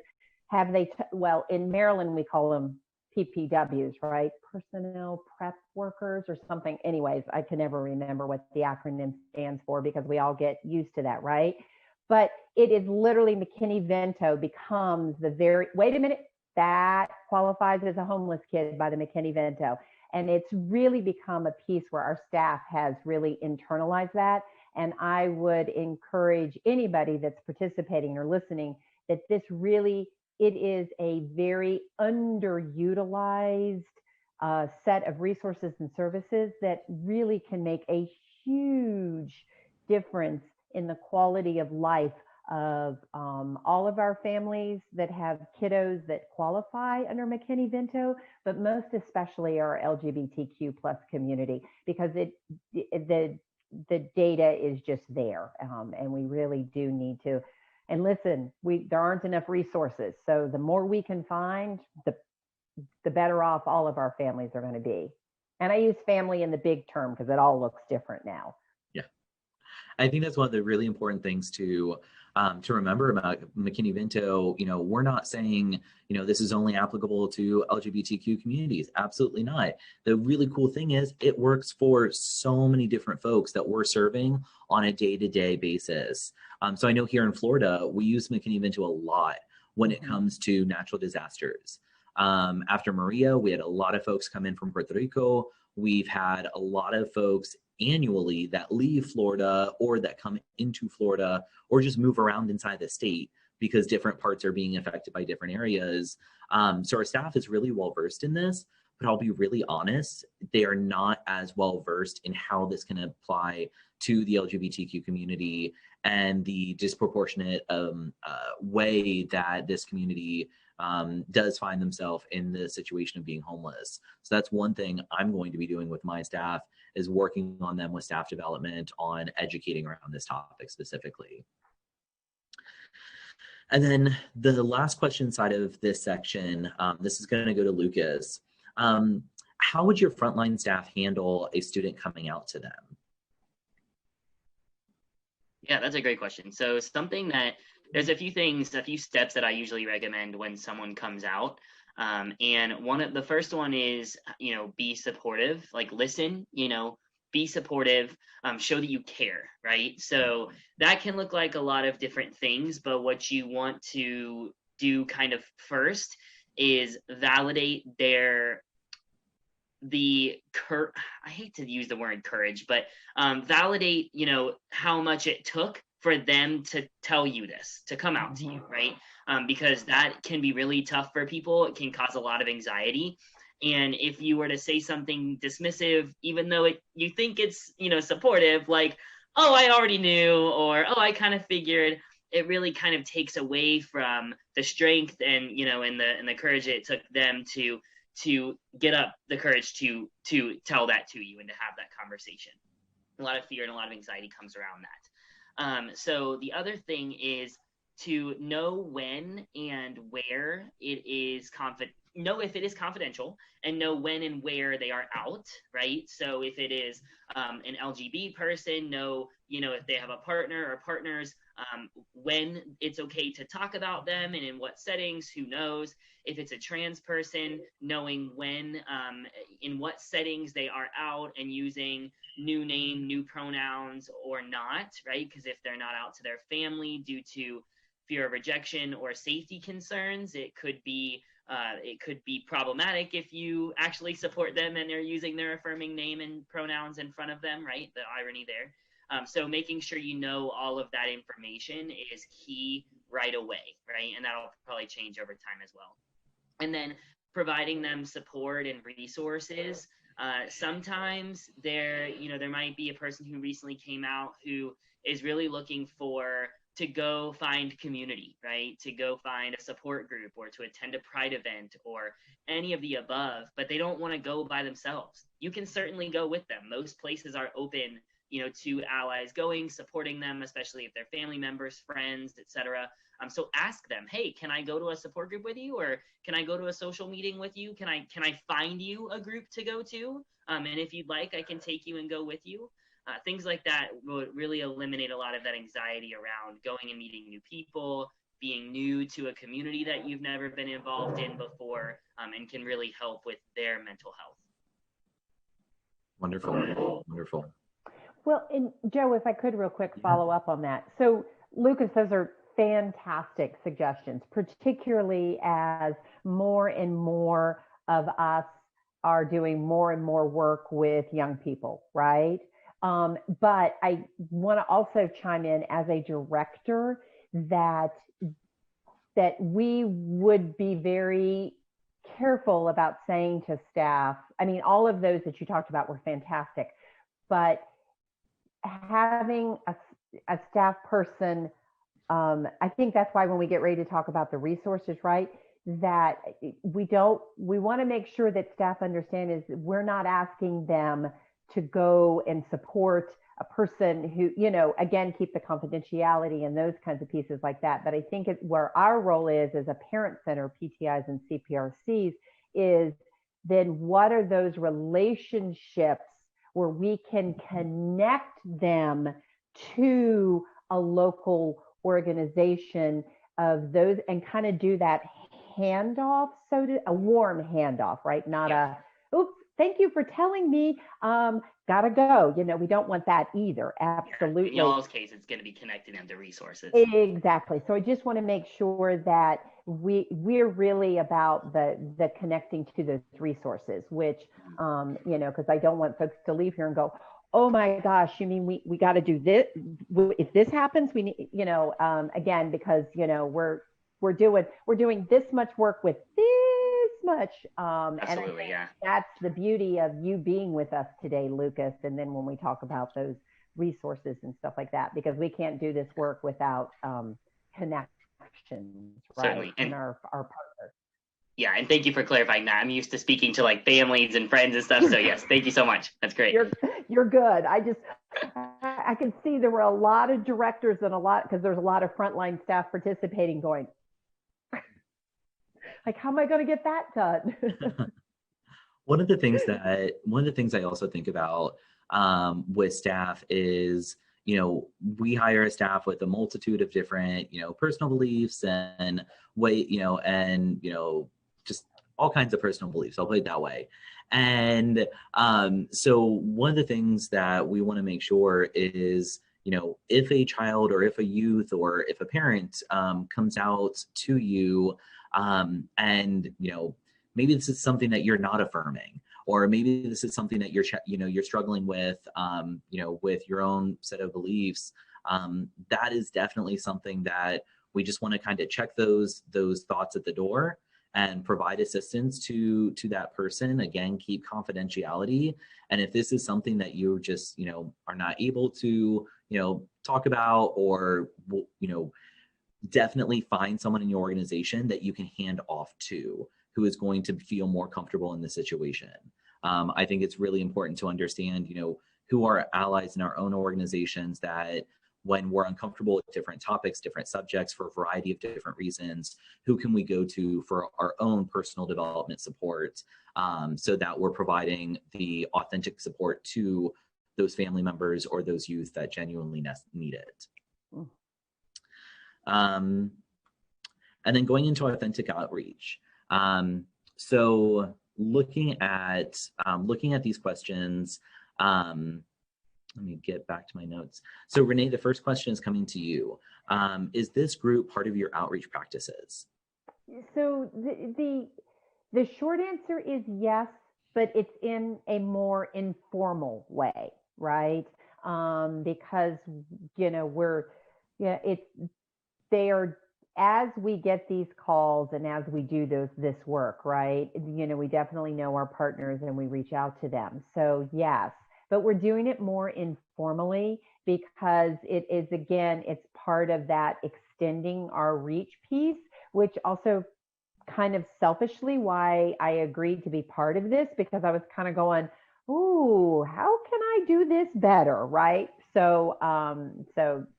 S2: have they, well, in Maryland, we call them PPWs, right? Personnel prep workers or something. Anyways, I can never remember what the acronym stands for, because we all get used to that, right? But it is literally McKinneyVento becomes the very, wait a minute, that qualifies as a homeless kid by the McKinneyVento. And it's really become a piece where our staff has really internalized that. And I would encourage anybody that's participating or listening that this really, it is a very underutilized set of resources and services that really can make a huge difference in the quality of life of all of our families that have kiddos that qualify under McKinneyVento, but most especially our LGBTQ plus community, because the data is just there, and we really do need to. And listen, there aren't enough resources, so the more we can find, the better off all of our families are going to be. And I use family in the big term because it all looks different now.
S1: Yeah, I think that's one of the really important things to remember about McKinneyVento. You know, we're not saying, you know, this is only applicable to LGBTQ communities. Absolutely not. The really cool thing is it works for so many different folks that we're serving on a day-to-day basis. So I know here in Florida, we use McKinneyVento a lot when it comes to natural disasters. After Maria, we had a lot of folks come in from Puerto Rico. We've had a lot of folks annually that leave Florida or that come into Florida or just move around inside the state because different parts are being affected by different areas. So our staff is really well versed in this, but I'll be really honest, they are not as well versed in how this can apply to the LGBTQ community and the disproportionate way that this community does find themselves in the situation of being homeless. So that's one thing I'm going to be doing with my staff, is working on them with staff development on educating around this topic specifically. And then the last question side of this section, this is going to go to Lucas. How would your frontline staff handle a student coming out to them?
S3: Yeah, that's a great question. So something that, there's a few steps that I usually recommend when someone comes out. And the first one is, you know, be supportive, like listen, you know, be supportive, show that you care, right? So that can look like a lot of different things, but what you want to do kind of first is validate I hate to use the word courage, but validate, you know, how much it took for them to tell you this, to come out to you, right? Because that can be really tough for people. It can cause a lot of anxiety. And if you were to say something dismissive, even though you think it's, you know, supportive, like, oh, I already knew, or, oh, I kind of figured, it really kind of takes away from the strength and, you know, and the courage it took them to get up the courage to tell that to you and to have that conversation. A lot of fear and a lot of anxiety comes around that. So the other thing is to know when and where it is know if it is confidential, and know when and where they are out, right? So if it is an LGB person, know, you know, if they have a partner or partners, when it's okay to talk about them and in what settings, who knows. If it's a trans person, knowing when, in what settings they are out and using new name, new pronouns or not, right? Because if they're not out to their family due to fear of rejection or safety concerns, it could be problematic if you actually support them and they're using their affirming name and pronouns in front of them, right? The irony there. So making sure you know all of that information is key right away, right? And that'll probably change over time as well. And then providing them support and resources. Sometimes there might be a person who recently came out who is really looking to go find community, right? To go find a support group or to attend a pride event or any of the above, but they don't want to go by themselves. You can certainly go with them. Most places are open, to allies going, supporting them, especially if they're family members, friends, etc. So ask them, hey, can I go to a support group with you, or can I go to a social meeting with you? Can I find you a group to go to? And if you'd like, I can take you and go with you. Things like that would really eliminate a lot of that anxiety around going and meeting new people, being new to a community that you've never been involved in before, and can really help with their mental health.
S1: Wonderful, wonderful.
S2: Well, and Joe, if I could real quick follow up on that. So Lucas, those are fantastic suggestions, particularly as more and more of us are doing more and more work with young people, right? But I want to also chime in as a director that we would be very careful about saying to staff, I mean, all of those that you talked about were fantastic, but having a staff person, I think that's why when we get ready to talk about the resources, right, that we want to make sure that staff understand is we're not asking them to go and support a person who, again, keep the confidentiality and those kinds of pieces like that. But I think where our role is as a parent center, PTIs and CPRCs, is then what are those relationships where we can connect them to a local organization of those and kind of do that handoff, a warm handoff, right? Not a, oops, thank you for telling me, gotta go. We don't want that either. Absolutely.
S3: In y'all's case, it's going to be connecting them to resources.
S2: Exactly. So I just want to make sure that we're really about the connecting to those resources, which, because I don't want folks to leave here and go, oh my gosh, you mean we got to do this? If this happens, we need, again, because, we're doing this much work with this much.
S3: Absolutely,
S2: and that's the beauty of you being with us today, Lucas. And then when we talk about those resources and stuff like that, because we can't do this work without connections, right?
S3: Certainly.
S2: And our partners.
S3: Yeah, and thank you for clarifying that. I'm used to speaking to like families and friends and stuff. So yes, thank you so much. That's great.
S2: You're good. I can see there were a lot of directors and because there's a lot of frontline staff participating going, like, how am I going to get that done?
S1: One of the things I also think about with staff is, we hire a staff with a multitude of different, personal beliefs and just all kinds of personal beliefs. I'll put it that way. And so one of the things that we want to make sure is, if a child or if a youth or if a parent comes out to you and, maybe this is something that you're not affirming, or maybe this is something that you're struggling with, with your own set of beliefs. That is definitely something that we just want to kind of check those thoughts at the door and provide assistance to that person. Again, keep confidentiality. And if this is something that you just, are not able to, talk about, or, definitely find someone in your organization that you can hand off to who is going to feel more comfortable in the situation. I think it's really important to understand, who are allies in our own organizations, that when we're uncomfortable with different topics, different subjects for a variety of different reasons, who can we go to for our own personal development support, so that we're providing the authentic support to those family members or those youth that genuinely need it. And then going into authentic outreach. So looking at these questions, let me get back to my notes. So Rene, the first question is coming to you. Is this group part of your outreach practices?
S2: So the short answer is yes, but it's in a more informal way, right? Because, they are, as we get these calls and as we do this work, right? We definitely know our partners and we reach out to them. So yes, but we're doing it more informal. formally, because it is, again, it's part of that extending our reach piece, which also kind of selfishly why I agreed to be part of this, because I was kind of going, ooh, how can I do this better, right? So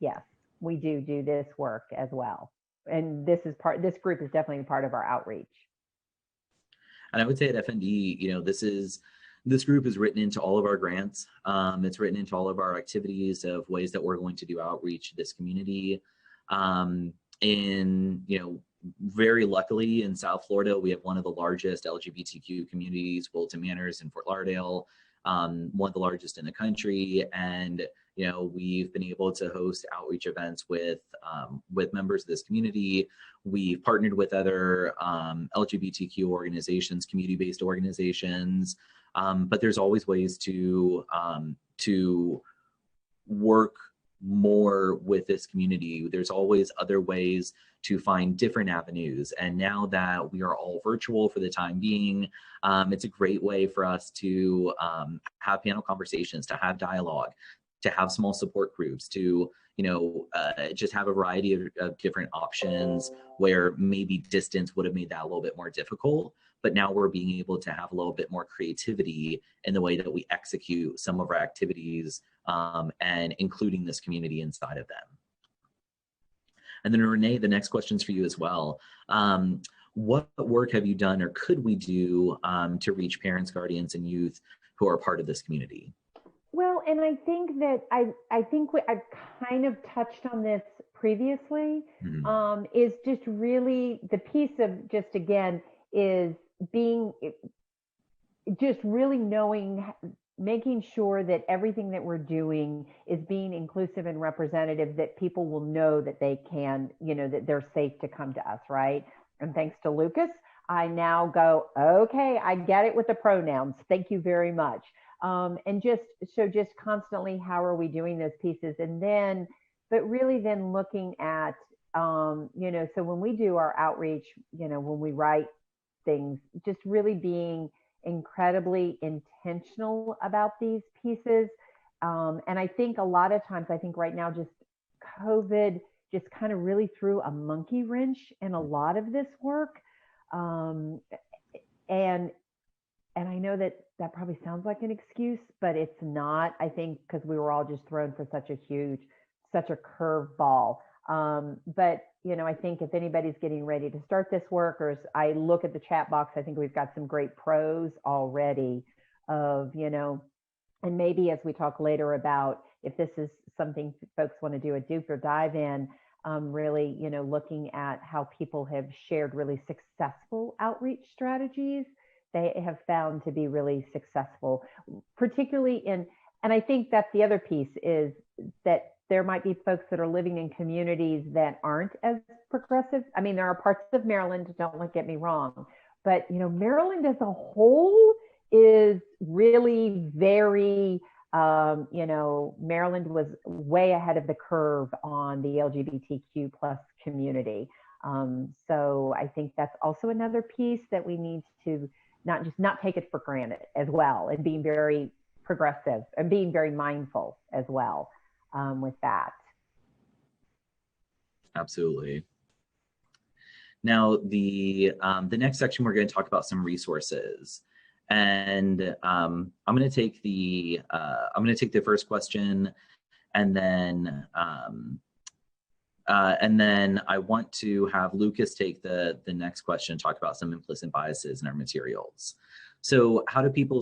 S2: yes, we do this work as well. And this group is definitely part of our outreach.
S1: And I would say at FND, you know, this group is written into all of our grants. It's written into all of our activities of ways that we're going to do outreach to this community. And, you know, very luckily in South Florida, we have one of the largest LGBTQ communities, Wilton Manors in Fort Lauderdale, one of the largest in the country. And, you know, we've been able to host outreach events with members of this community. We've partnered with other LGBTQ organizations, community-based organizations, but there's always ways to work more with this community. There's always other ways to find different avenues. And now that we are all virtual for the time being, it's a great way for us to have panel conversations, to have dialogue, to have small support groups, to, you know, just have a variety of different options where maybe distance would have made that a little bit more difficult. But now we're being able to have a little bit more creativity in the way that we execute some of our activities, and including this community inside of them. And then Rene, the next question's for you as well. What work have you done or could we do to reach parents, guardians, and youth who are part of this community?
S2: Well, and I think that I've kind of touched on this previously, is just really the piece of just, again, is being, just really knowing, making sure that everything that we're doing is being inclusive and representative, that people will know that they can, you know, that they're safe to come to us, right? And thanks to Lucas, I now go, okay, I get it with the pronouns. Thank you very much. And just constantly, how are we doing those pieces? And then, but really then looking at, you know, so when we do our outreach, you know, when we write things, just really being incredibly intentional about these pieces. And I think a lot of times, I think right now, just COVID just kind of really threw a monkey wrench in a lot of this work. And I know that probably sounds like an excuse, but it's not, I think, because we were all just thrown for such a curveball. But, you know, I think if anybody's getting ready to start this work, or as I look at the chat box, I think we've got some great pros already of, you know, and maybe as we talk later about if this is something folks want to do a deeper dive in, really, you know, looking at how people have shared really successful outreach strategies they have found to be really successful, particularly in, and I think that's the other piece, is that there might be folks that are living in communities that aren't as progressive. I mean, there are parts of Maryland, don't get me wrong, but, you know, Maryland as a whole is really very, you know, Maryland was way ahead of the curve on the LGBTQ plus community. So I think that's also another piece that we need to not take it for granted as well, and being very progressive and being very mindful as well with that.
S1: Absolutely. Now, the next section, we're going to talk about some resources, and I'm going to take the first question, and then I want to have Lucas take the next question and talk about some implicit biases in our materials. So how do people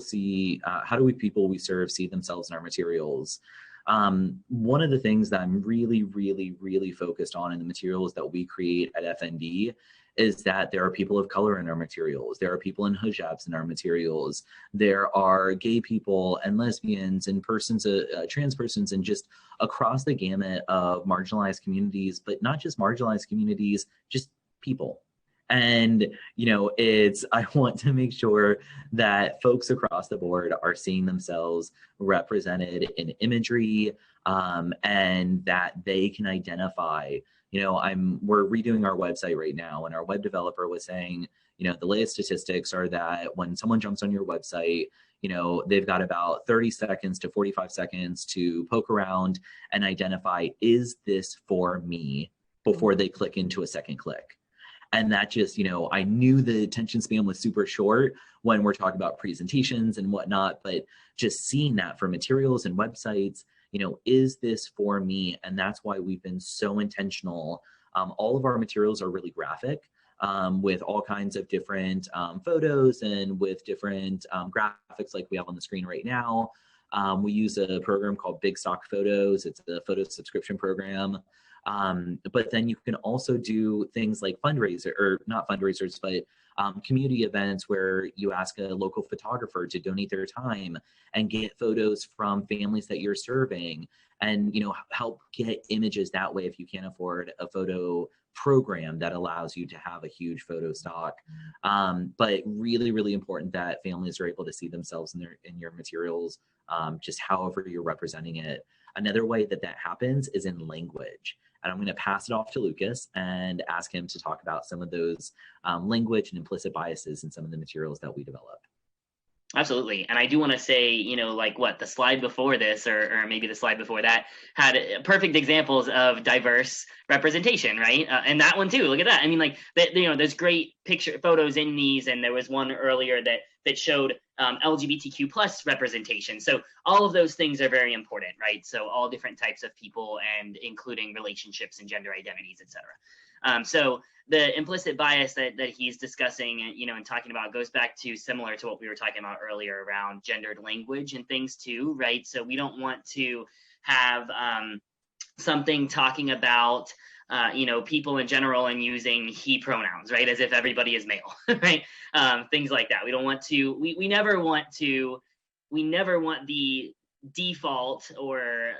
S1: we serve see themselves in our materials? One of the things that I'm really, really, really focused on in the materials that we create at FND is that there are people of color in our materials. There are people in hijabs in our materials. There are gay people and lesbians and persons, trans persons, and just across the gamut of marginalized communities, but not just marginalized communities, just people. And, you know, I want to make sure that folks across the board are seeing themselves represented in imagery, and that they can identify, you know, we're redoing our website right now, and our web developer was saying, you know, the latest statistics are that when someone jumps on your website, they've got about 30 seconds to 45 seconds to poke around and identify, is this for me, before they click into a second click. And that just, I knew the attention span was super short when we're talking about presentations and whatnot, but just seeing that for materials and websites, is this for me? And that's why we've been so intentional. All of our materials are really graphic, with all kinds of different photos and with different graphics like we have on the screen right now. We use a program called Big Stock Photos. It's a photo subscription program. But then you can also do things like not fundraisers, but community events where you ask a local photographer to donate their time and get photos from families that you're serving, and help get images that way if you can't afford a photo program that allows you to have a huge photo stock. But really, really important that families are able to see themselves in your materials, just however you're representing it. Another way that happens is in language. And I'm going to pass it off to Lucas and ask him to talk about some of those language and implicit biases in some of the materials that we develop.
S3: Absolutely. And I do want to say, the slide before this, or maybe the slide before that, had perfect examples of diverse representation, right? And that one too, look at that. I mean, there's great photos in these, and there was one earlier that showed LGBTQ plus representation. So all of those things are very important, right? So all different types of people, and including relationships and gender identities, et cetera. So the implicit bias that he's discussing, and talking about, goes back to similar to what we were talking about earlier around gendered language and things too, right? So we don't want to have something talking about people in general and using he pronouns, right? As if everybody is male, right? Things like that. We don't want to, we never want the default, or,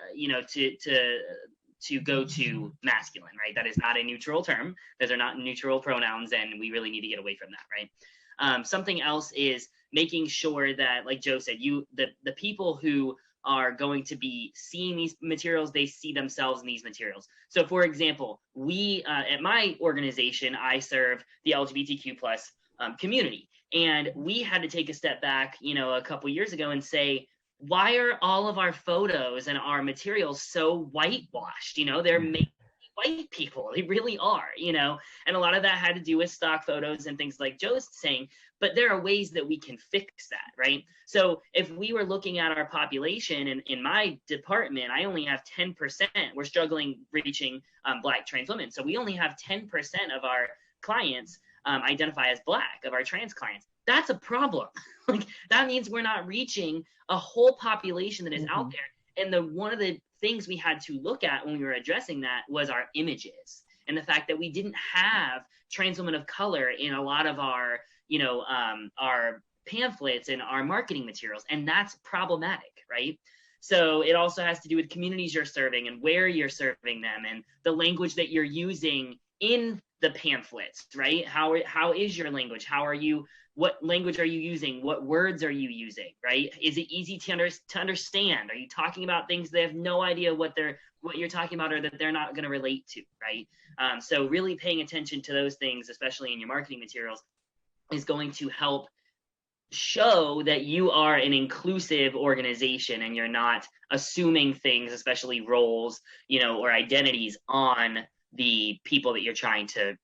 S3: to go to masculine, right? That is not a neutral term. Those are not neutral pronouns, and we really need to get away from that, right? Something else is making sure that, like Joe said, the people who are going to be seeing these materials, they see themselves in these materials. So for example, we, at my organization, I serve the LGBTQ plus community. And we had to take a step back, a couple years ago and say, why are all of our photos and our materials so whitewashed? They're made white people. They really are, and a lot of that had to do with stock photos and things like Joe's saying, but there are ways that we can fix that, right? So if we were looking at our population, and in my department, I only have 10%, we're struggling reaching Black trans women. So we only have 10% of our clients identify as Black, of our trans clients. That's a problem. That means we're not reaching a whole population that is out there. And one of the things we had to look at when we were addressing that was our images, and the fact that we didn't have trans women of color in a lot of our, our pamphlets and our marketing materials. And that's problematic, right? So it also has to do with communities you're serving and where you're serving them, and the language that you're using in the pamphlets, right? How is your language? What language are you using? What words are you using, right? Is it easy to understand? Are you talking about things they have no idea what you're talking about, or that they're not going to relate to, right? So really paying attention to those things, especially in your marketing materials, is going to help show that you are an inclusive organization, and you're not assuming things, especially roles, or identities, on the people that you're trying to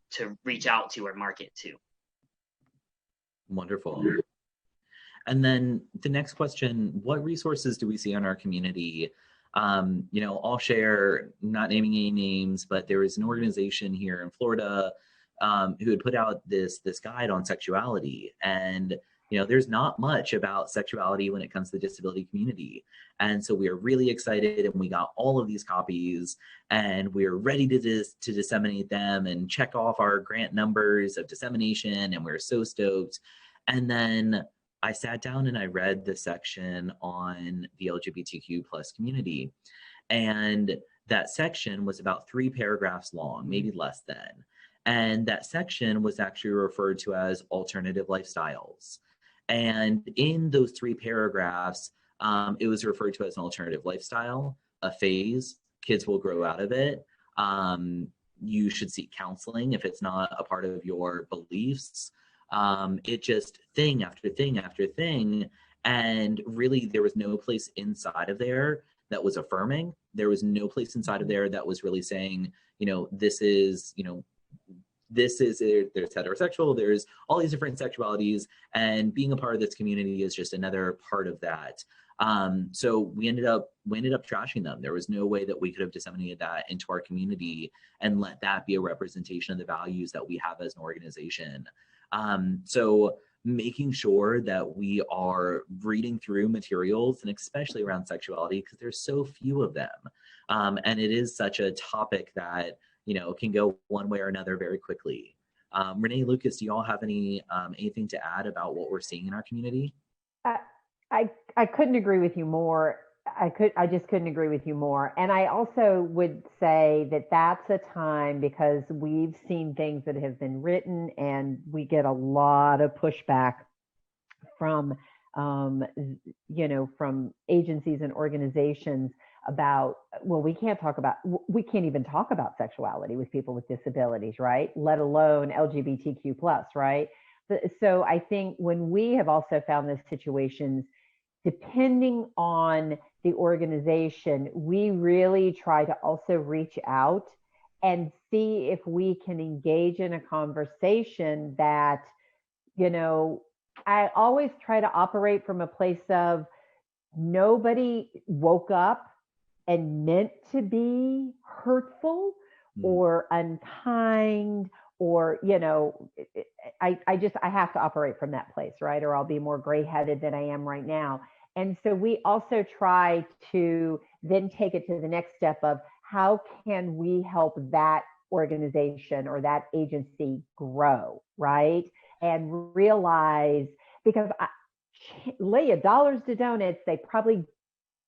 S3: reach out to or market to.
S1: Wonderful. And then the next question, what resources do we see in our community? I'll share, not naming any names, but there was an organization here in Florida who had put out this guide on sexuality. And there's not much about sexuality when it comes to the disability community. And so we are really excited, and we got all of these copies, and we're ready to disseminate them and check off our grant numbers of dissemination, and we're so stoked. And then I sat down and I read the section on the LGBTQ plus community. And that section was about 3 paragraphs long, maybe less than. And that section was actually referred to as alternative lifestyles. And in those 3 paragraphs, it was referred to as an alternative lifestyle, a phase, kids will grow out of it. You should seek counseling if it's not a part of your beliefs. It just thing after thing after thing. And really, there was no place inside of there that was affirming. There was no place inside of there that was really saying, this is, there's heterosexual, there's all these different sexualities, and being a part of this community is just another part of that. So we ended up trashing them. There was no way that we could have disseminated that into our community and let that be a representation of the values that we have as an organization. So making sure that we are reading through materials, and especially around sexuality, because there's so few of them. And it is such a topic that, can go one way or another very quickly. Rene, Lucas, do you all have anything to add about what we're seeing in our community?
S2: I couldn't agree with you more. I just couldn't agree with you more. And I also would say that that's a time, because we've seen things that have been written and we get a lot of pushback from, from agencies and organizations about, well, we can't even talk about sexuality with people with disabilities, right? Let alone LGBTQ plus, right? So I think when we have also found those situations, depending on the organization, we really try to also reach out and see if we can engage in a conversation that, I always try to operate from a place of nobody woke up and meant to be hurtful or unkind, or, I have to operate from that place, right? Or I'll be more gray-headed than I am right now. And so we also try to then take it to the next step of how can we help that organization or that agency grow, right? And realize, because Leah, dollars to donuts, they probably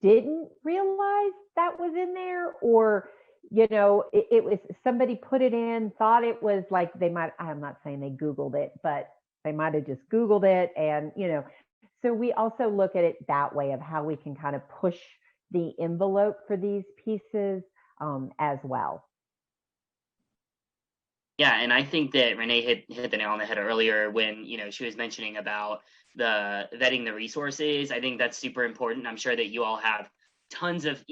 S2: didn't realize that was in there, or, it was somebody put it in, thought it was like I'm not saying they Googled it, but they might have just Googled it. And, so we also look at it that way of how we can kind of push the envelope for these pieces as well.
S3: Yeah, and I think that Rene hit the nail on the head earlier when, she was mentioning about the vetting the resources. I think that's super important. I'm sure that you all have tons of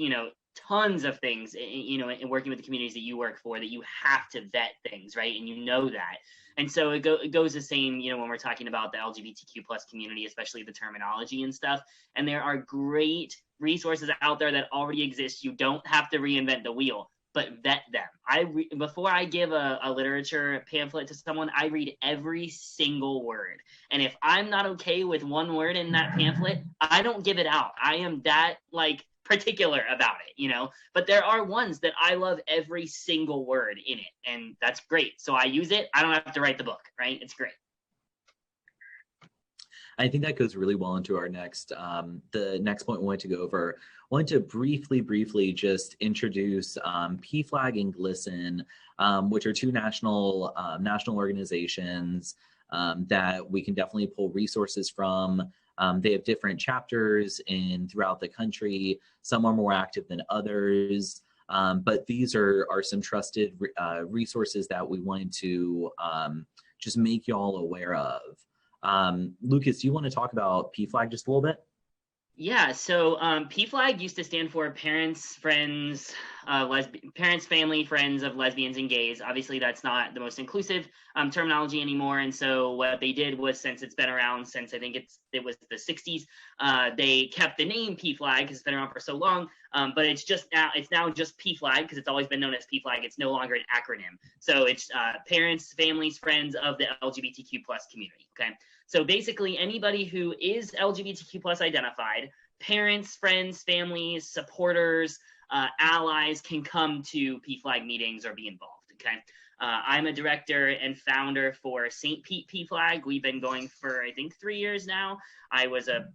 S3: things, in working with the communities that you work for, that you have to vet things, right? And that. And so it goes the same, when we're talking about the LGBTQ plus community, especially the terminology and stuff. And there are great resources out there that already exist. You don't have to reinvent the wheel, but vet them. Before I give a literature pamphlet to someone, I read every single word. And if I'm not okay with one word in that pamphlet, I don't give it out. I am that particular about it, but there are ones that I love every single word in it, and that's great. So I use it. I don't have to write the book, right? It's great.
S1: I think that goes really well into our the next point we want to go over. I want to briefly just introduce PFLAG and GLSEN, which are two national organizations that we can definitely pull resources from. They have different chapters throughout the country. Some are more active than others, but these are some trusted resources that we wanted to just make you all aware of. Lucas, do you want to talk about PFLAG just a little bit?
S3: Yeah, so PFLAG used to stand for Parents, Friends, Family, Friends of Lesbians and Gays. Obviously, that's not the most inclusive terminology anymore. And so what they did was, since it's been around since I think it was the 60s, they kept the name PFLAG because it's been around for so long. But it's now just PFLAG because it's always been known as PFLAG. It's no longer an acronym. So it's Parents, Families, Friends of the LGBTQ plus community. Okay. So basically, anybody who is LGBTQ plus identified, parents, friends, families, supporters, allies can come to PFLAG meetings or be involved, okay? I'm a director and founder for St. Pete PFLAG. We've been going for, I think, 3 years now. I was a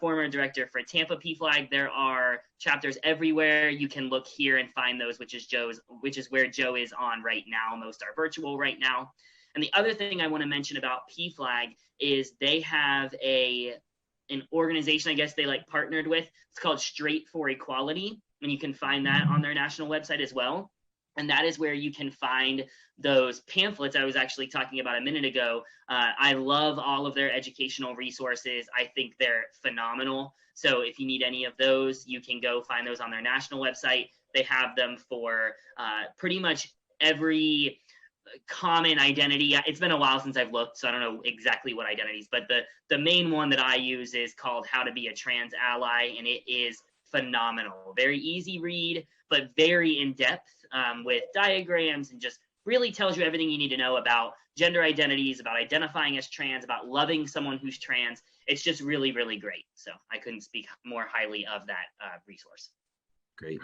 S3: former director for Tampa PFLAG. There are chapters everywhere. You can look here and find those, which is where Joe is on right now. Most are virtual right now. And the other thing I want to mention about PFLAG is they have an organization, I guess they partnered with. It's called Straight for Equality, and you can find that on their national website as well. And that is where you can find those pamphlets I was actually talking about a minute ago. I love all of their educational resources. I think they're phenomenal. So if you need any of those, you can go find those on their national website. They have them for pretty much every common identity. It's been a while since I've looked, so I don't know exactly what identities, but the main one that I use is called How to Be a Trans Ally, and it is phenomenal. Very easy read, but very in-depth with diagrams, and just really tells you everything you need to know about gender identities, about identifying as trans, about loving someone who's trans. It's just really, really great. So I couldn't speak more highly of that resource.
S1: Great.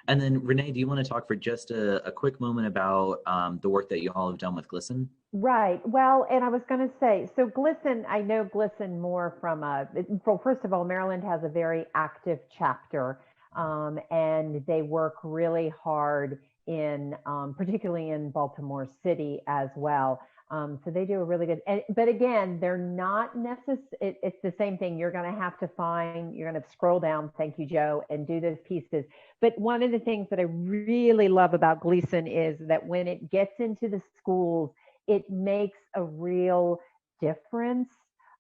S1: And then Rene, do you want to talk for just a quick moment about the work that you all have done with GLSEN?
S2: Right. Well, and I was going to say, so GLSEN, I know GLSEN more from well, first of all, Maryland has a very active chapter, and they work really hard in, particularly in Baltimore City as well. So they do a really good, but again, they're not necessarily, it's the same thing. You're going to have to find, you're going to scroll down, thank you, Joe, and do those pieces. But one of the things that I really love about GLSEN is that when it gets into the schools, it makes a real difference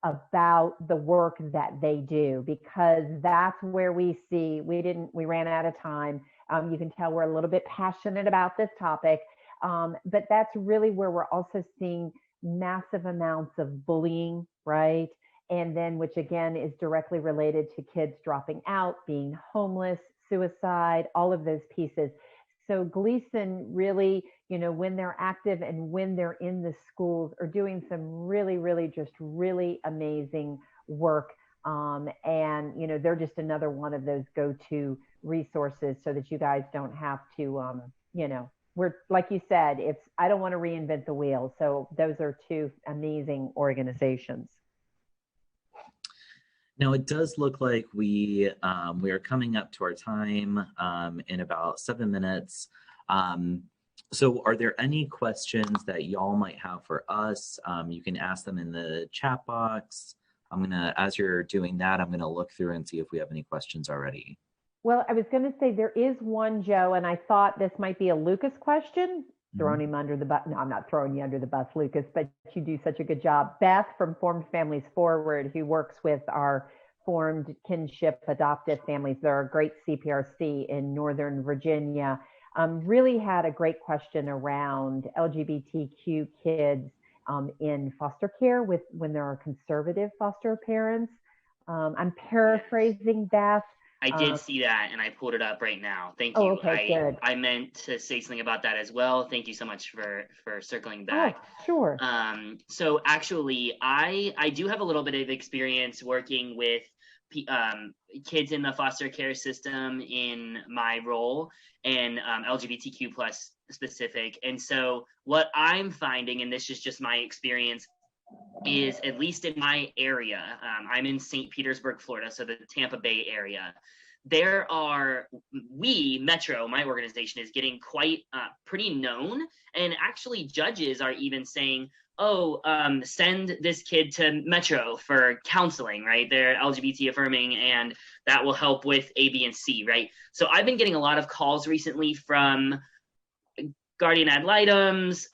S2: about the work that they do, because that's where we see, we ran out of time. You can tell we're a little bit passionate about this topic. But that's really where we're also seeing massive amounts of bullying, right? And then, which again is directly related to kids dropping out, being homeless, suicide, all of those pieces. So GLSEN really, when they're active and when they're in the schools, are doing some really, really, just really amazing work. And, they're just another one of those go-to resources so that you guys don't have to, we're, like you said, I don't want to reinvent the wheel. So those are two amazing organizations.
S1: Now it does look like we are coming up to our time in about 7 minutes. So are there any questions that y'all might have for us? You can ask them in the chat box. As you're doing that, I'm gonna look through and see if we have any questions already. Well,
S2: I was going to say there is one, Joe, and I thought this might be a Lucas question. Throwing him under the bus. No, I'm not throwing you under the bus, Lucas, but you do such a good job. Beth from Formed Families Forward, who works with our formed kinship adoptive families. They're a great CPRC in Northern Virginia. Really had a great question around LGBTQ kids in foster care when there are conservative foster parents. I'm paraphrasing Beth.
S3: I did see that, and I pulled it up right now. Thank you.
S2: Okay, good.
S3: I meant to say something about that as well. Thank you so much for circling back.
S2: Oh, sure.
S3: So actually, I do have a little bit of experience working with kids in the foster care system in my role, and LGBTQ plus specific. And so what I'm finding, and this is just my experience, is at least in my area, I'm in St. Petersburg, Florida, so the Tampa Bay area. Metro, my organization, is getting quite pretty known, and actually judges are even saying, send this kid to Metro for counseling, right? They're LGBT affirming, and that will help with A, B, and C, right? So I've been getting a lot of calls recently from guardian ad litems,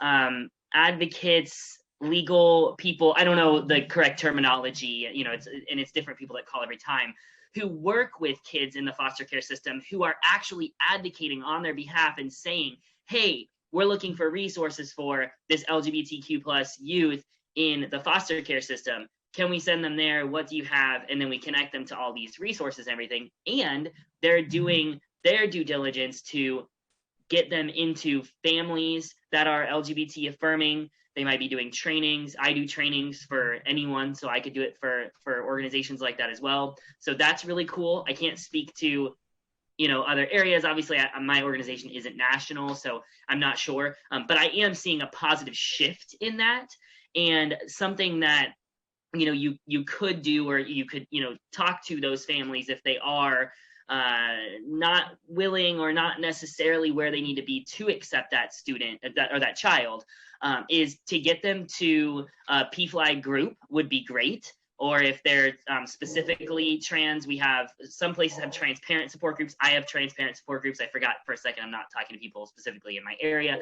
S3: advocates, legal people, I don't know the correct terminology, it's different people that call every time, who work with kids in the foster care system, who are actually advocating on their behalf and saying, hey, we're looking for resources for this LGBTQ plus youth in the foster care system. Can we send them there? What do you have? And then we connect them to all these resources and everything. And they're doing their due diligence to get them into families that are LGBT affirming. They might be doing trainings. I do trainings for anyone, so I could do it for organizations like that as well. So that's really cool. I can't speak to, other areas. Obviously, my organization isn't national, so I'm not sure. But I am seeing a positive shift in that, and something that, you could do, or you could, talk to those families if they are not willing or not necessarily where they need to be to accept that student or that child, is to get them to a PFLAG group would be great. or if they're specifically trans, we have, some places have transparent support groups. I have transparent support groups. I forgot for a second, I'm not talking to people specifically in my area.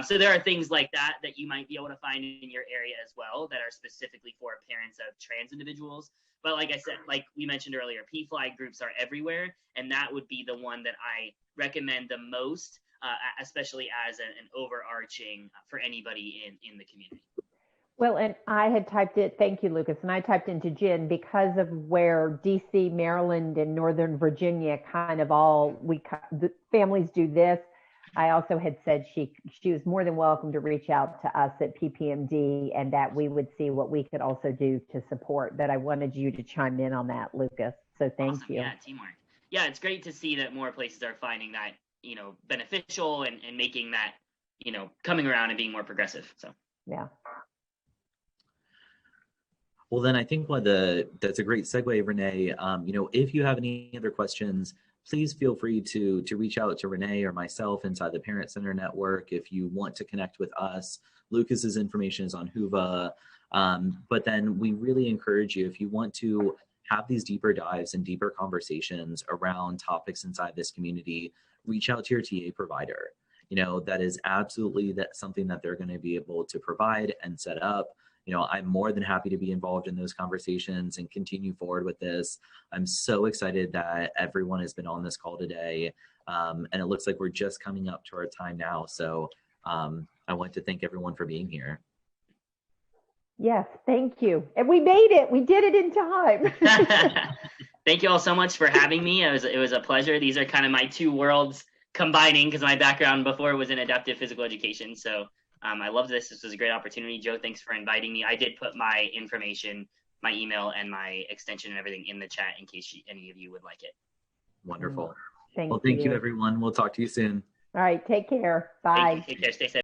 S3: So there are things like that that you might be able to find in your area as well that are specifically for parents of trans individuals. But like I said, like we mentioned earlier, PFLAG groups are everywhere, and that would be the one that I recommend the most, especially as an overarching for anybody in the community.
S2: Well, and I had typed it, thank you, Lucas, and I typed into Jen because of where DC, Maryland, and Northern Virginia kind of all, the families do this. I also had said she was more than welcome to reach out to us at PPMD and that we would see what we could also do to support. But I wanted you to chime in on that, Lucas. So thank you.
S3: Yeah, teamwork. Yeah, it's great to see that more places are finding that, beneficial and making that, coming around and being more progressive. So
S2: yeah.
S1: Well, then I think that's a great segue, Rene. If you have any other questions, please feel free to reach out to Rene or myself inside the Parent Center Network. If you want to connect with us, Lucas's information is on Whova. But then we really encourage you, if you want to have these deeper dives and deeper conversations around topics inside this community, reach out to your TA provider. That is absolutely something that they're going to be able to provide and set up. I'm more than happy to be involved in those conversations and continue forward with this. I'm so excited that everyone has been on this call today. And it looks like we're just coming up to our time now. So I want to thank everyone for being here.
S2: Yes, thank you. And we made it. We did it in time.
S3: Thank you all so much for having me. It was a pleasure. These are kind of my two worlds combining because my background before was in adaptive physical education. So I love this. This was a great opportunity. Joe, thanks for inviting me. I did put my information, my email, and my extension and everything in the chat in case any of you would like it.
S1: Wonderful.
S2: Thank
S1: you, everyone. We'll talk to you soon.
S2: All right. Take care. Bye.
S3: Take care. Stay safe.